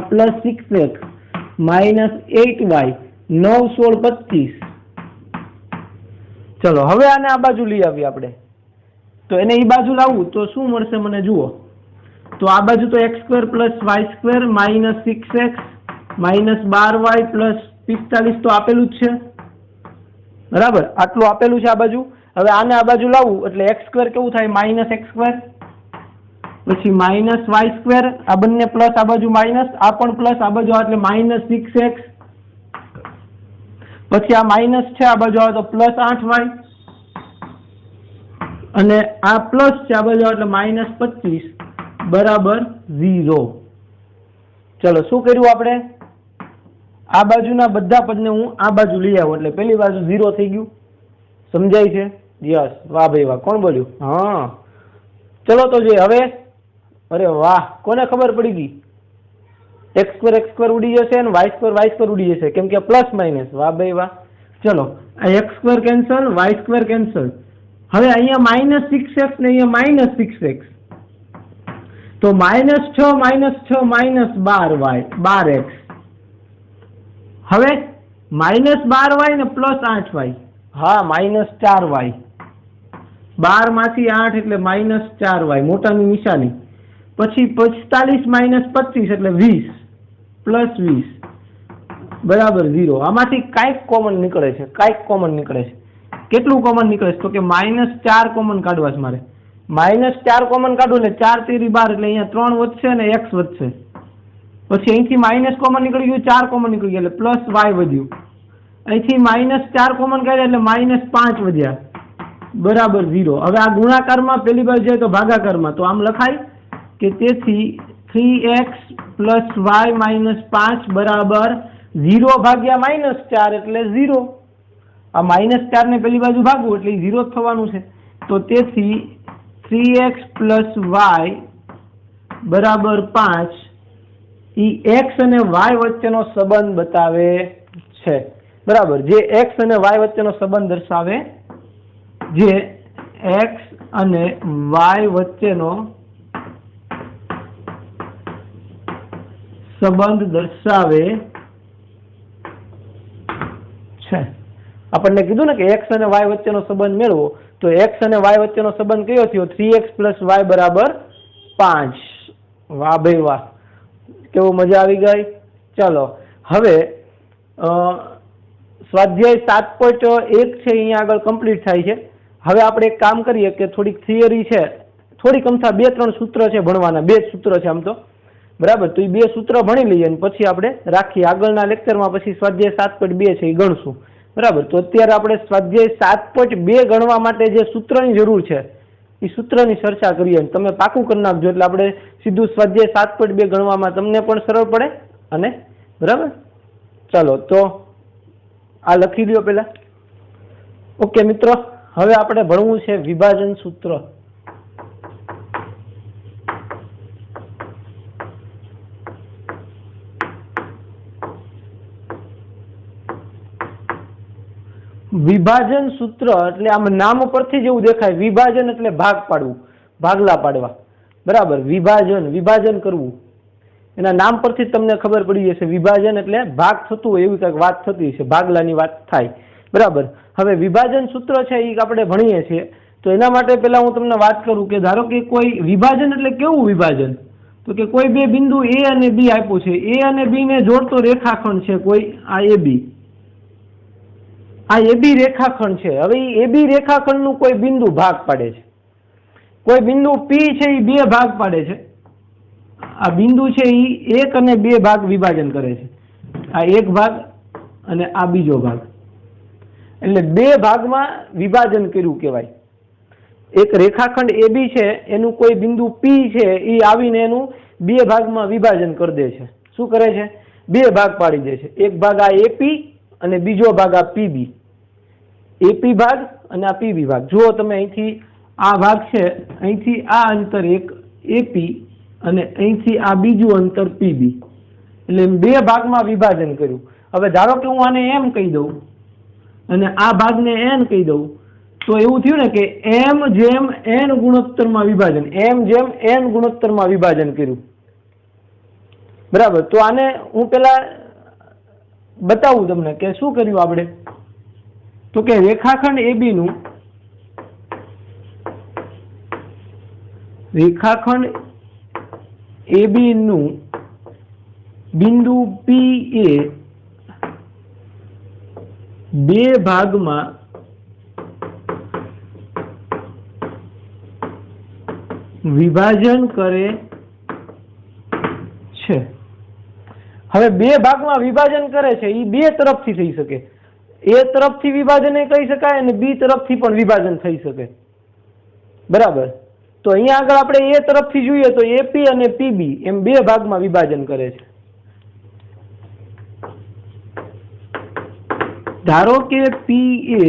plus 6x -8y 9 16 25. ચલો હવે આને આ બાજુ લઈ આવીએ આપણે. તો એને એ બાજુ લાવવું તો શું મળશે મને જુઓ. તો આ બાજુ તો X square plus Y square -6x -12y plus 45 તો આપેલું જ છે બરાબર, આટલું આપેલું છે આ બાજુ. હવે આને આ બાજુ લાવવું એટલે એક્સ સ્ક્વેર કેવું થાય -x સ્ક્વેર, પછી -y સ્ક્વેર, આ બંને પ્લસ, આ બાજુ માઇનસ, આ પણ પ્લસ, આ બાજુ એટલે -6x, પછી આ માઇનસ છે, આ બાજુ આવે તો +8y, અને આ પ્લસ છે, આ બાજુ એટલે -25 બરાબર 0. ચલો શું કર્યું આપણે, આ બાજુના બધા પદને હું આ બાજુ લઈ આવું એટલે પેલી બાજુ 0 થઈ ગયું. સમજાય છે? યસ, વાહ ભાઈ વાહ. કોણ બોલ્યું? હા, ચલો તો જોઈએ હવે. અરે વાહ, કોને ખબર પડી ગઈ? એક્સ સ્ક્વેર ઉડી જશે અને વાય સ્ક્વેર ઉડી જશે, કેમ કે પ્લસ માઇનસ. વાહ ભાઈ વાહ. ચલો, આ X square cancel, Y square cancel. હવે અહીંયા -6x ને અહીંયા -6x, તો -6 -12y 12x. હવે -12y ને +8y, હા -4y, 12 માંથી 8 એટલે -4y, મોટાની નિશાની. પછી 45 - 25 એટલે 20 +20 બરાબર 0. આમાંથી કાંઈક કોમન નીકળે છે, કાંઈક કોમન નીકળે છે. કેટલું કોમન નીકળે છે? તો કે -4 કોમન કાઢવા છે મારે. -4 કોમન કાઢું એટલે 4 તેરી 12 એટલે અહીંયા 3 વધશે અને x વધશે. પછી અહીંથી માઇનસ કોમન નીકળી ગયું, 4 કોમન નીકળી ગયા એટલે +y વધ્યું. અહીંથી -4 કોમન કાઢ્યા એટલે -5 વધ્યા બરાબર 0. હવે આ ગુણાકારમાં પેલી બાજુ જાય તો ભાગાકારમાં, તો આમ લખાય કે તેથી 3x + y -5 બરાબર 0 ભાગ્યા -4 એટલે 0. આ -4 ને પેલી બાજુ ભાગવું એટલે 0 જ થવાનું છે. તો તેથી 3x + y બરાબર 5 ઈ x અને y વચ્ચેનો સંબંધ બતાવે છે બરાબર. જે x અને y વચ્ચેનો સંબંધ દર્શાવે, જે x અને y વચ્ચેનો સંબંધ દર્શાવે છે. આપણને કીધું ને કે x અને y વચ્ચેનો સંબંધ મેળવો, તો x અને y વચ્ચેનો સંબંધ કયો થયો? 3x + y બરાબર 5. વાહ ભાઈ વાહ, કેવું મજા આવી ગઈ. ચાલો હવે સ્વાધ્યાય 7.1 છે અહીંયા આગળ કમ્પ્લીટ થાય છે. હવે આપણે એક કામ કરીએ કે થોડીક થિયરી છે, થોડીક અમથા 2-3 સૂત્ર છે ભણવાના, 2 સૂત્ર છે આમ તો બરાબર. તો એ 2 સૂત્ર ભણી લઈએ અને પછી આપણે રાખીએ આગળના લેક્ચરમાં. પછી સ્વાધ્યાય 7.2 છે એ ગણશું બરાબર. તો અત્યારે આપણે સ્વાધ્યાય 7.2 ગણવા માટે જે સૂત્રની જરૂર છે એ સૂત્રની ચર્ચા કરીએ. તમે પાકું કરી નાખજો એટલે આપણે સીધું સ્વાધ્યાય 7.2 ગણવામાં તમને પણ સરળ પડે અને બરાબર. ચાલો તો આ લખી લ્યો પેલા. ઓકે મિત્રો, હવે આપણે ભણવું છે વિભાજન સૂત્ર. વિભાજન સૂત્ર એટલે આમ નામ પરથી જેવું દેખાય, વિભાજન એટલે ભાગ પાડવું, ભાગલા પાડવા બરાબર. વિભાજન કરવું, એના નામ પરથી તમને ખબર પડી જશે. વિભાજન એટલે ભાગ થતું હોય એવી કંઈક વાત થતી છે, ભાગલાની વાત થાય બરાબર. હવે વિભાજન સૂત્ર છે એ આપણે ભણીએ છીએ. તો એના માટે પહેલા હું તમને વાત કરું કે ધારો કે કોઈ વિભાજન એટલે કેવું વિભાજન? તો કે કોઈ બે બિંદુ A અને B આપ્યું છે, A અને B ને જોડતો રેખાખંડ છે કોઈ, આ AB, આ AB રેખાખંડ છે. હવે એ AB રેખાખંડનું કોઈ બિંદુ ભાગ પાડે છે, કોઈ બિંદુ P છે એ 2 ભાગ પાડે છે. આ બિંદુ છે એ 1 અને 2 ભાગ વિભાજન કરે છે. આ એક ભાગ અને આ બીજો ભાગ, એટલે 2 ભાગમાં વિભાજન કર્યું કહેવાય. એક રેખાખંડ AB છે એનું કોઈ બિંદુ P છે એ આવીને એનું બે ભાગમાં વિભાજન કરી દે છે. શું કરે છે? બે ભાગ પાડી દે છે. એક ભાગ આ AP અને બીજો ભાગ આ PB. AP ભાગ અને આ PB ભાગ. જુઓ તમે અહીંથી આ ભાગ છે, અહીંથી આ અંતર એક AP અને અહીંથી આ બીજું અંતર PB. એટલે બે ભાગમાં વિભાજન કર્યું. હવે ધારો કે હું આને M કહી દઉં અને આ ભાગને N કહી દઉં, તો એવું થયું ને કે M જેમ N ગુણોત્તરમાં વિભાજન, M જેમ N ગુણોત્તરમાં વિભાજન કર્યું. બરાબર. તો આને હું પેલા બતાવું તમને કે શું કર્યું આપણે. તો કે રેખાખંડ AB નું બિંદુ P એ બે ભાગમાં વિભાજન કરે છે. હવે બે ભાગમાં વિભાજન કરે છે એ બે તરફથી થઈ શકે. A તરફથી વિભાજન એ કહી શકાય અને B તરફથી પણ વિભાજન થઈ શકે. બરાબર. તો અહીંયા આગળ આપણે A તરફથી જોઈએ તો AP અને PB એમ બે ભાગમાં વિભાજન કરે છે. ધારો કે P એ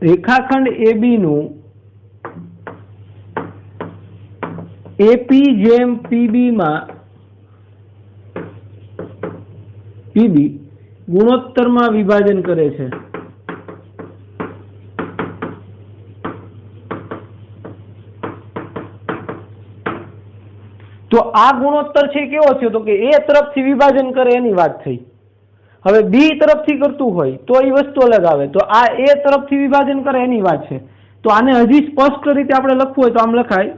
રેખાખંડ AB નું AP જેમ PB ગુણોત્તરમાં વિભાજન કરે છે. તો આ ગુણોત્તર છે કેવો થયો? તો કે A તરફથી વિભાજન કરે એની વાત થઈ. હવે B તરફથી કરતું હોય તો એ વસ્તુ અલગ આવે. તો આ A તરફથી વિભાજન કરે એની વાત છે. તો આને હજી સ્પષ્ટ રીતે આપણે લખવું હોય તો આમ લખાય.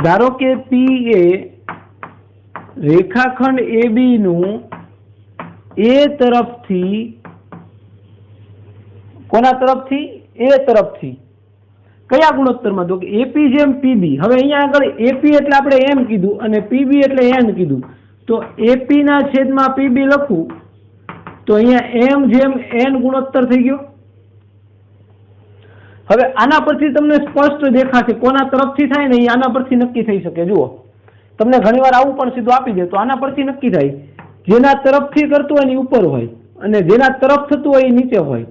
ધારો કે P એ રેખાખંડ AB નું A તરફથી, કોના તરફથી? A તરફથી. કયા ગુણોત્તરમાં? તો કે AP જેમ PB. હવે અહીંયા આગળ AP એટલે આપણે M કીધું અને PB એટલે N કીધું. તો AP ના છેદમાં PB લખું તો અહીંયા M જેમ N ગુણોત્તર થઈ ગયો. હવે આના પરથી તમને સ્પષ્ટ દેખાશે કોના તરફથી થાય ને એ આના પરથી નક્કી થઈ શકે. જુઓ, તમને ઘણીવાર આવું પણ સીધું આપી દે તો આના પરથી નક્કી થાય. જેના તરફથી કરતું હોય એની ઉપર હોય અને જેના તરફ થતું હોય એ નીચે હોય,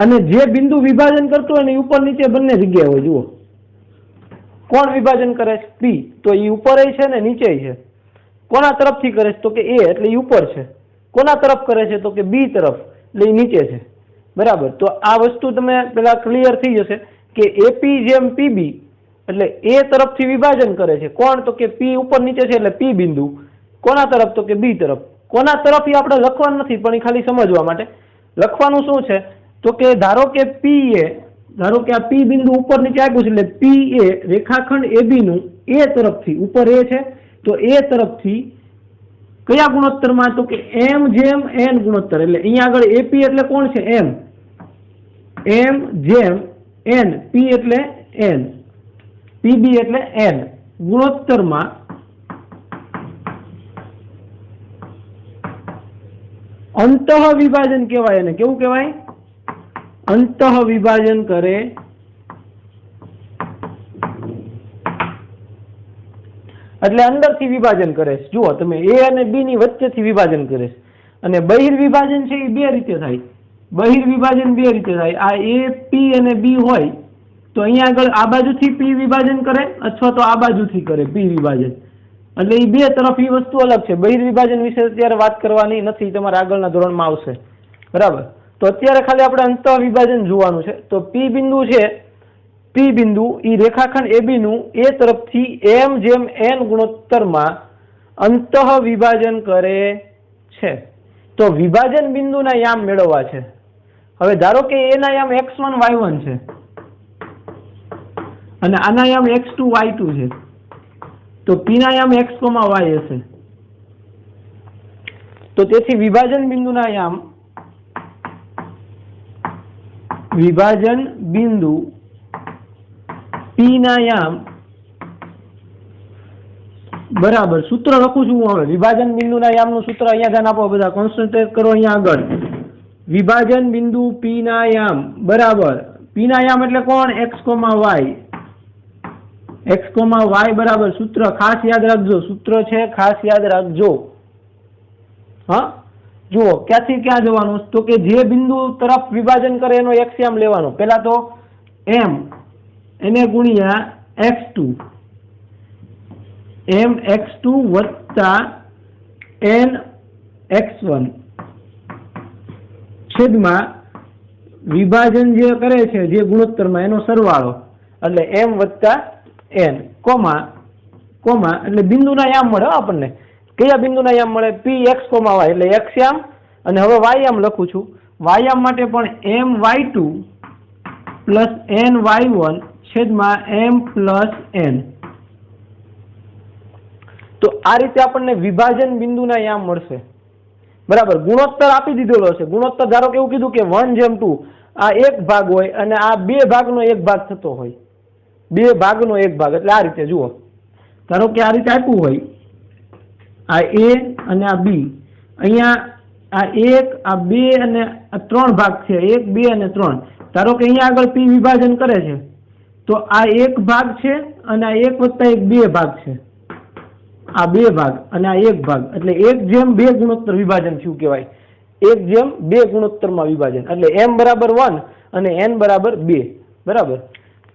અને જે બિંદુ વિભાજન કરતું હોય ને એ ઉપર નીચે બંને જગ્યાએ હોય. જુઓ, કોણ વિભાજન કરે છે? P. તો એ ઉપર છે ને નીચે છે. કોના તરફથી કરે છે? તો કે A એટલે એ ઉપર છે. કોના તરફ કરે છે? તો કે B તરફ એટલે એ નીચે છે. બરાબર. તો આ વસ્તુ તમે પેલા ક્લિયર થઈ જશે કે AP જેમ PB એટલે A તરફથી વિભાજન કરે છે. કોણ? તો કે P ઉપર નીચે છે એટલે P બિંદુ. કોના તરફ? તો કે B તરફ. કોના તરફ એ આપણે લખવાનું નથી પણ એ ખાલી સમજવા માટે. લખવાનું શું છે? તો કે ધારો કે ધારો કે આ P બિંદુ ઉપર નીચે આપ્યું છે એટલે P એ રેખાખંડ AB નું A તરફથી, ઉપર A છે તો A તરફથી કયા ગુણોત્તરમાં? તો કે M જેમ N ગુણોત્તર. એટલે અહીંયા આગળ AP એટલે કોણ છે? M. M જેમ N. P એટલે N, PB એટલે N ગુણોત્તરમાં અંતઃ વિભાજન કહેવાય. એને કેવું કહેવાય? અંતઃ વિભાજન કરે. એટલે અંદરથી વિભાજન કરે છે. જુઓ તમે, A અને B ની વચ્ચેથી વિભાજન કરે છે. અને બહિર્વિભાજન છે એ બે રીતે થાય. બહિર્વિભાજન બે રીતે થાય. આ A, P અને B હોય તો અહીંયા આગળ આ બાજુથી P વિભાજન કરે અથવા તો આ બાજુથી કરે P વિભાજન. એટલે એ બે તરફ એ વસ્તુ અલગ છે. બહિર્વિભાજન વિશે અત્યારે વાત કરવાની નથી, તમારા આગળના ધોરણમાં આવશે. બરાબર. તો અત્યારે ખાલી આપણે અંતઃ વિભાજન જોવાનું છે. તો P બિંદુ છે, P બિંદુ એ રેખાખંડ AB નું A તરફથી M જેમ N ગુણોત્તરમાં અંતઃ વિભાજન કરે છે. તો વિભાજન બિંદુના યામ મેળવવા છે. હવે ધારો કે A ના યામ x1 y1 છે અને આના યામ x2 y2 છે. તો P ના યામ x, y હશે. તો તેથી વિભાજન બિંદુના યામ, વિભાજન બિંદુ P ના યામ બરાબર. સૂત્ર લખું છું હું હવે. વિભાજન બિંદુના યામનું સૂત્ર અહીંયા ધ્યાન આપો બધા, કોન્સન્ટ્રેટ કરો અહીંયા આગળ. વિભાજન બિંદુ પી ના યામ બરાબર પી ના યામ એટલે કોણ x, y બરાબર સૂત્ર ખાસ યાદ રાખજો, સૂત્ર છે ખાસ યાદ રાખજો। હા જુઓ ક્યાંથી ક્યાં જવાનું તો કે જે બિંદુ તરફ વિભાજન કરે એનો x યામ લેવાનો। પેલા તો m એને ગુણ્યા x2 m x2 વત્તા n x1 છેદમાં વિભાજન જે કરે છે જે ગુણોત્તરમાં એનો સરવાળો એટલે m વત્તા n કોમા એટલે બિંદુના યામ મળે આપણને। કયા બિંદુના યામ મળે px, y એટલે x યામ અને હવે y યામ લખું છું। y યામ માટે પણ my2 પ્લસ ny1 છેદમાં m પ્લસ n। તો આ રીતે આપણને વિભાજન બિંદુના યામ મળશે બરાબર। ગુણોત્તર આપી દીધેલો છે। ગુણોત્તર ધારો કે એવું કીધું કે 1:2 આ એક ભાગ હોય અને આ બે ભાગનો એક ભાગ થતો હોય, બે ભાગનો એક ભાગ એટલે આ રીતે જુઓ ધારો કે આ રીતે આપ્યું હોય આ a અને આ b, અહીંયા આ 1 આ 2 અને આ 3 ભાગ છે 1 2 અને 3। ધારો કે અહીંયા આગળ p વિભાજન કરે છે તો આ એક ભાગ છે અને આ 1 વત્તા 1 બે ભાગ છે, આ બે ભાગ અને આ એક ભાગ એટલે 1:2 ગુણોત્તર વિભાજન થયું કહેવાય। 1:2 ગુણોત્તરમાં વિભાજન એટલે m બરાબર 1 અને n બરાબર 2 બરાબર।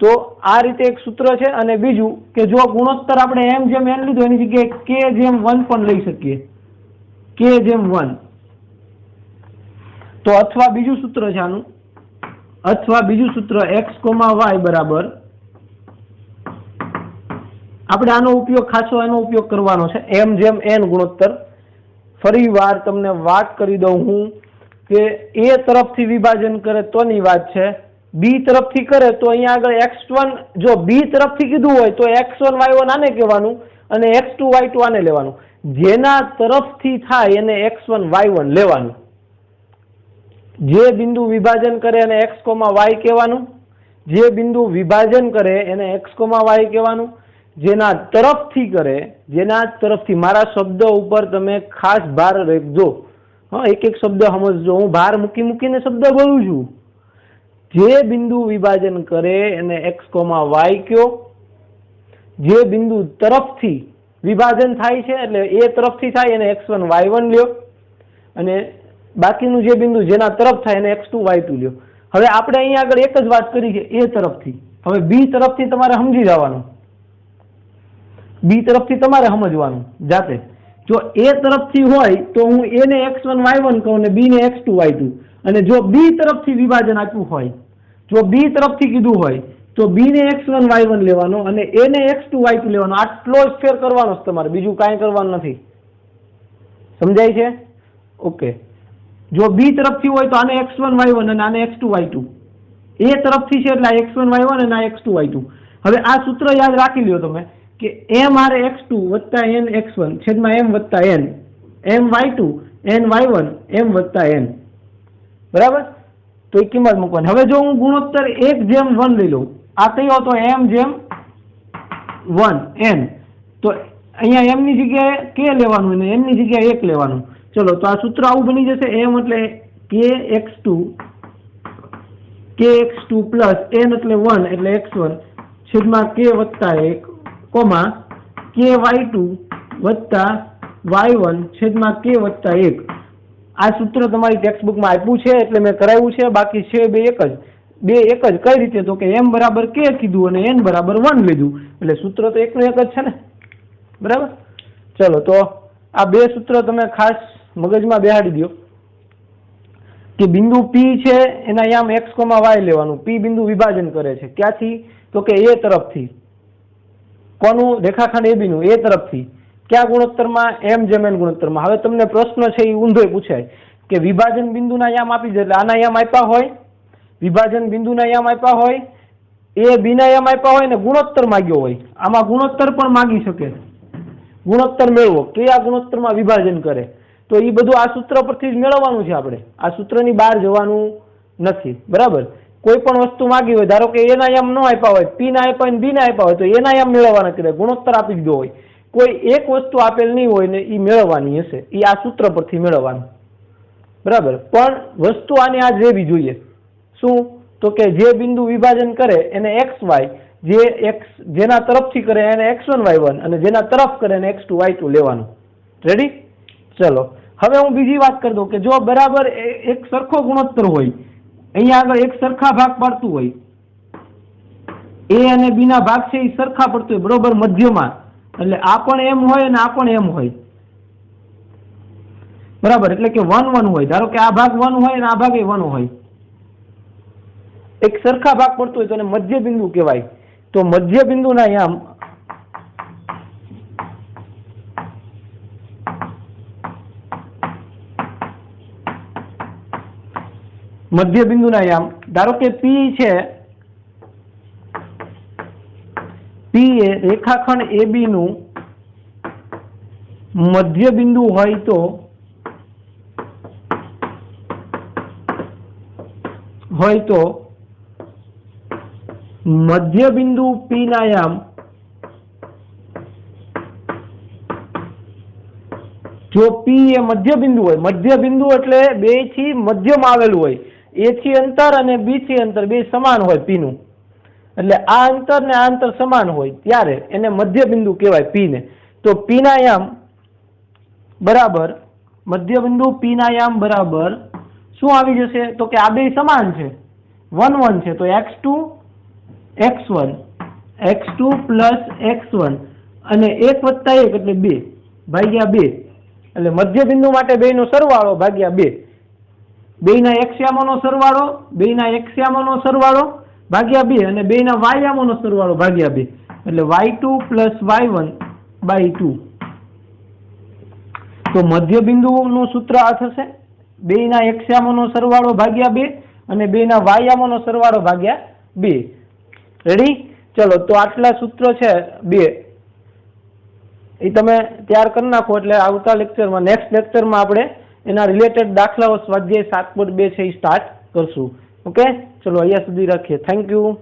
તો આ રીતે એક સૂત્ર છે। અને બીજું કે જો ગુણોત્તર આપણે m/n લીધો એની જગ્યાએ k/1 પણ લઈ શકીએ, k/1। તો અથવા બીજું સૂત્ર છે આનું, અથવા બીજું સૂત્ર x, y બરાબર આપણે આનો ઉપયોગ ખાસો એનો ઉપયોગ કરવાનો છે m/n ગુણોત્તર। ફરી વાર તમને વાત કરી દઉં હું કે a તરફથી વિભાજન કરે તોની વાત છે, b તરફથી કરે તો અહીંયા આગળ x1 જો b તરફથી કીધું હોય તો x1 y1 આને કહેવાનું અને x2 y2 આને લેવાનું। જેના તરફથી થાય એને x1 y1 લેવાનું। જે બિંદુ વિભાજન કરે એને x, y કહેવાનું, જે બિંદુ વિભાજન કરે એને x, y કહેવાનું। જેના તરફથી કરે, જેના તરફથી મારા શબ્દ ઉપર તમે ખાસ ભાર રાખજો। હા એક એક શબ્દ સમજજો, હું ભાર મૂકીને શબ્દ બોલું છું। જે બિંદુ વિભાજન કરે એને x, y કયો, જે બિંદુ તરફથી વિભાજન થાય છે એટલે એ તરફથી થાય એને x1 y1 લ્યો અને બાકીનું જે બિંદુ જેના તરફ થાય એને x2 y2 લ્યો। હવે આપણે અહીંયા આગળ એક જ વાત કરી છે a તરફથી, હવે b તરફથી તમારે સમજી જવાનું, b તરફથી તમારે સમજવાનું જાતે। જો a તરફથી હોય તો હું a ને x1 y1 કહું ને b ને x2 y2, અને જો b તરફથી વિભાજન આપ્યું હોય, જો b તરફથી કીધું હોય તો b ને x1 y1 લેવાનો અને a ને x2 y2 લેવાનો। આટલો જ ફેર કરવાનો છે તમારે, બીજું કાંઈ કરવાનું નથી। સમજાય છે? ઓકે। જો b તરફથી હોય તો આને x1 y1 અને આને x2 y2, a તરફથી છે એટલે આ x1 y1 અને આ x2 y2। હવે આ સૂત્ર યાદ રાખી લ્યો તમે કે m r x2 વત્તા n x1 છેદમાં m વત્તા n, m y2 n y1 m વત્તા n બરાબર। તો એ કિંમત મૂકવાની। હવે જો હું ગુણોત્તર 1:1 લઈ લઉં, આ કયો તો m/1 n, તો અહીંયા m ની જગ્યાએ k લેવાનું અને n ની જગ્યાએ 1 લેવાનું। ચલો તો આ સૂત્ર આવું બની જશે, m એટલે kx2 પ્લસ n એટલે 1 એટલે x1 છેદમાં k વત્તા 1 કોમા ky2 વત્તા y1 છેદમાં k વત્તા 1। આ સૂત્ર તમારી ટેક્સ્ટ બુકમાં આપ્યું છે એટલે મેં કરાવ્યું છે, બાકી છે બે એક જ। કઈ રીતે તો કે m બરાબર k કીધું અને n બરાબર 1 લીધું એટલે સૂત્ર તો એકનું એક જ છે ને બરાબર। ચલો તો આ બે સૂત્ર તમે ખાસ મગજમાં બેહાડી દો કે બિંદુ p છે એના યામ x, y લેવાનું। p બિંદુ વિભાજન કરે છે ક્યાંથી તો કે a તરફથી, કોનું રેખાખંડ AB નું a તરફથી, ક્યાં ગુણોત્તરમાં m/n ગુણોત્તરમાં। હવે તમને પ્રશ્ન છે એ ઊંધો પૂછાય કે વિભાજન બિંદુના યામ આપી દે એટલે આના યામ આપ્યા હોય, વિભાજન બિંદુના યામ આપ્યા હોય, a b ના યામ આપ્યા હોય ને ગુણોત્તર માંગ્યો હોય, આમાં ગુણોત્તર પણ માંગી શકે। ગુણોત્તર મેળવો કયા ગુણોત્તરમાં વિભાજન કરે તો એ બધું આ સૂત્ર પરથી જ મેળવવાનું છે। આપણે આ સૂત્રની બહાર જવાનું નથી બરાબર। કોઈ પણ વસ્તુ માંગી હોય, ધારો કે a ના યામ ન આપ્યા હોય, p ના આપ્યા હોય, b ના આપ્યા હોય તો a ના યામ મેળવવાના કહેવાય, ગુણોત્તર આપી દીધો હોય। કોઈ એક વસ્તુ આપેલ નહીં હોય ને એ મેળવવાની હશે, એ આ સૂત્ર પરથી મેળવવાનું બરાબર, પણ વસ્તુ આને આ જેવી જોઈએ. શું? તો કે જે બિંદુ વિભાજન કરે એને XY, જેના તરફથી કરે એને X1 Y1 અને જેના તરફ કરે એને X2 Y2 લેવાનું. રેડી? ચલો હવે હું બીજી વાત કરી દઉં કે જો બરાબર એક સરખો ગુણોત્તર હોય, અહીંયા આગળ એક સરખા ભાગ પાડતું હોય, A અને B ના ભાગ છે એ સરખા પડતું હોય બરોબર મધ્યમાં, એટલે આ પણ એમ હોય અને આ પણ એમ હોય. બરાબર, એટલે કે 1 1 હોય. ધારો કે આ ભાગ 1 હોય અને આ ભાગ 1 હોય, એક સરખા ભાગ પડતું હોય તો એને મધ્ય બિંદુ કહેવાય. તો મધ્ય બિંદુના યામ ધારો કે P છે, P એ રેખાખંડ AB નું મધ્ય બિંદુ હોય તો મધ્ય બિંદુ P ના યામ જો P એ મધ્ય બિંદુ હોય, મધ્ય બિંદુ એટલે બે થી મધ્યમાં આવેલું હોય, A થી અંતર અને B થી અંતર બે સમાન હોય P નું, એટલે આ અંતર ને આ અંતર સમાન હોય ત્યારે એને મધ્ય બિંદુ કહેવાય P ને. તો P ના યામ બરાબર મધ્ય બિંદુ P ના યામ બરાબર શું આવી જશે? તો કે આ બે સમાન છે, 1 1 છે, તો X2 X1 X2 plus X1 અને 1 વત્તા 1 એટલે 2 ભાગ્યા 2, એટલે મધ્ય બિંદુ માટે બેયનો સરવાળો ભાગ્યા 2, બેયના x યામોનો સરવાળો, બેયના x યામોનો સરવાળો ભાગ્યા 2 અને બેયના y યામોનો સરવાળો ભાગ્યા 2, એટલે y2 પ્લસ y1 બાય 2. તો મધ્ય બિંદુનું સૂત્ર આ થશે, બેયના x યામોનો સરવાળો ભાગ્યા 2 અને બેયના y યામોનો સરવાળો ભાગ્યા 2. રેડી? ચલો તો આટલા સૂત્રો છે 2, એ તમે તૈયાર કરી નાખો એટલે આવતા લેક્ચરમાં, નેક્સ્ટ લેક્ચરમાં આપણે એના રિલેટેડ દાખલાઓ સ્વાધ્યાય 7.2 છે એ સ્ટાર્ટ કરશું. ઓકે, ચલો અહીંયા સુધી રાખીએ. Thank you.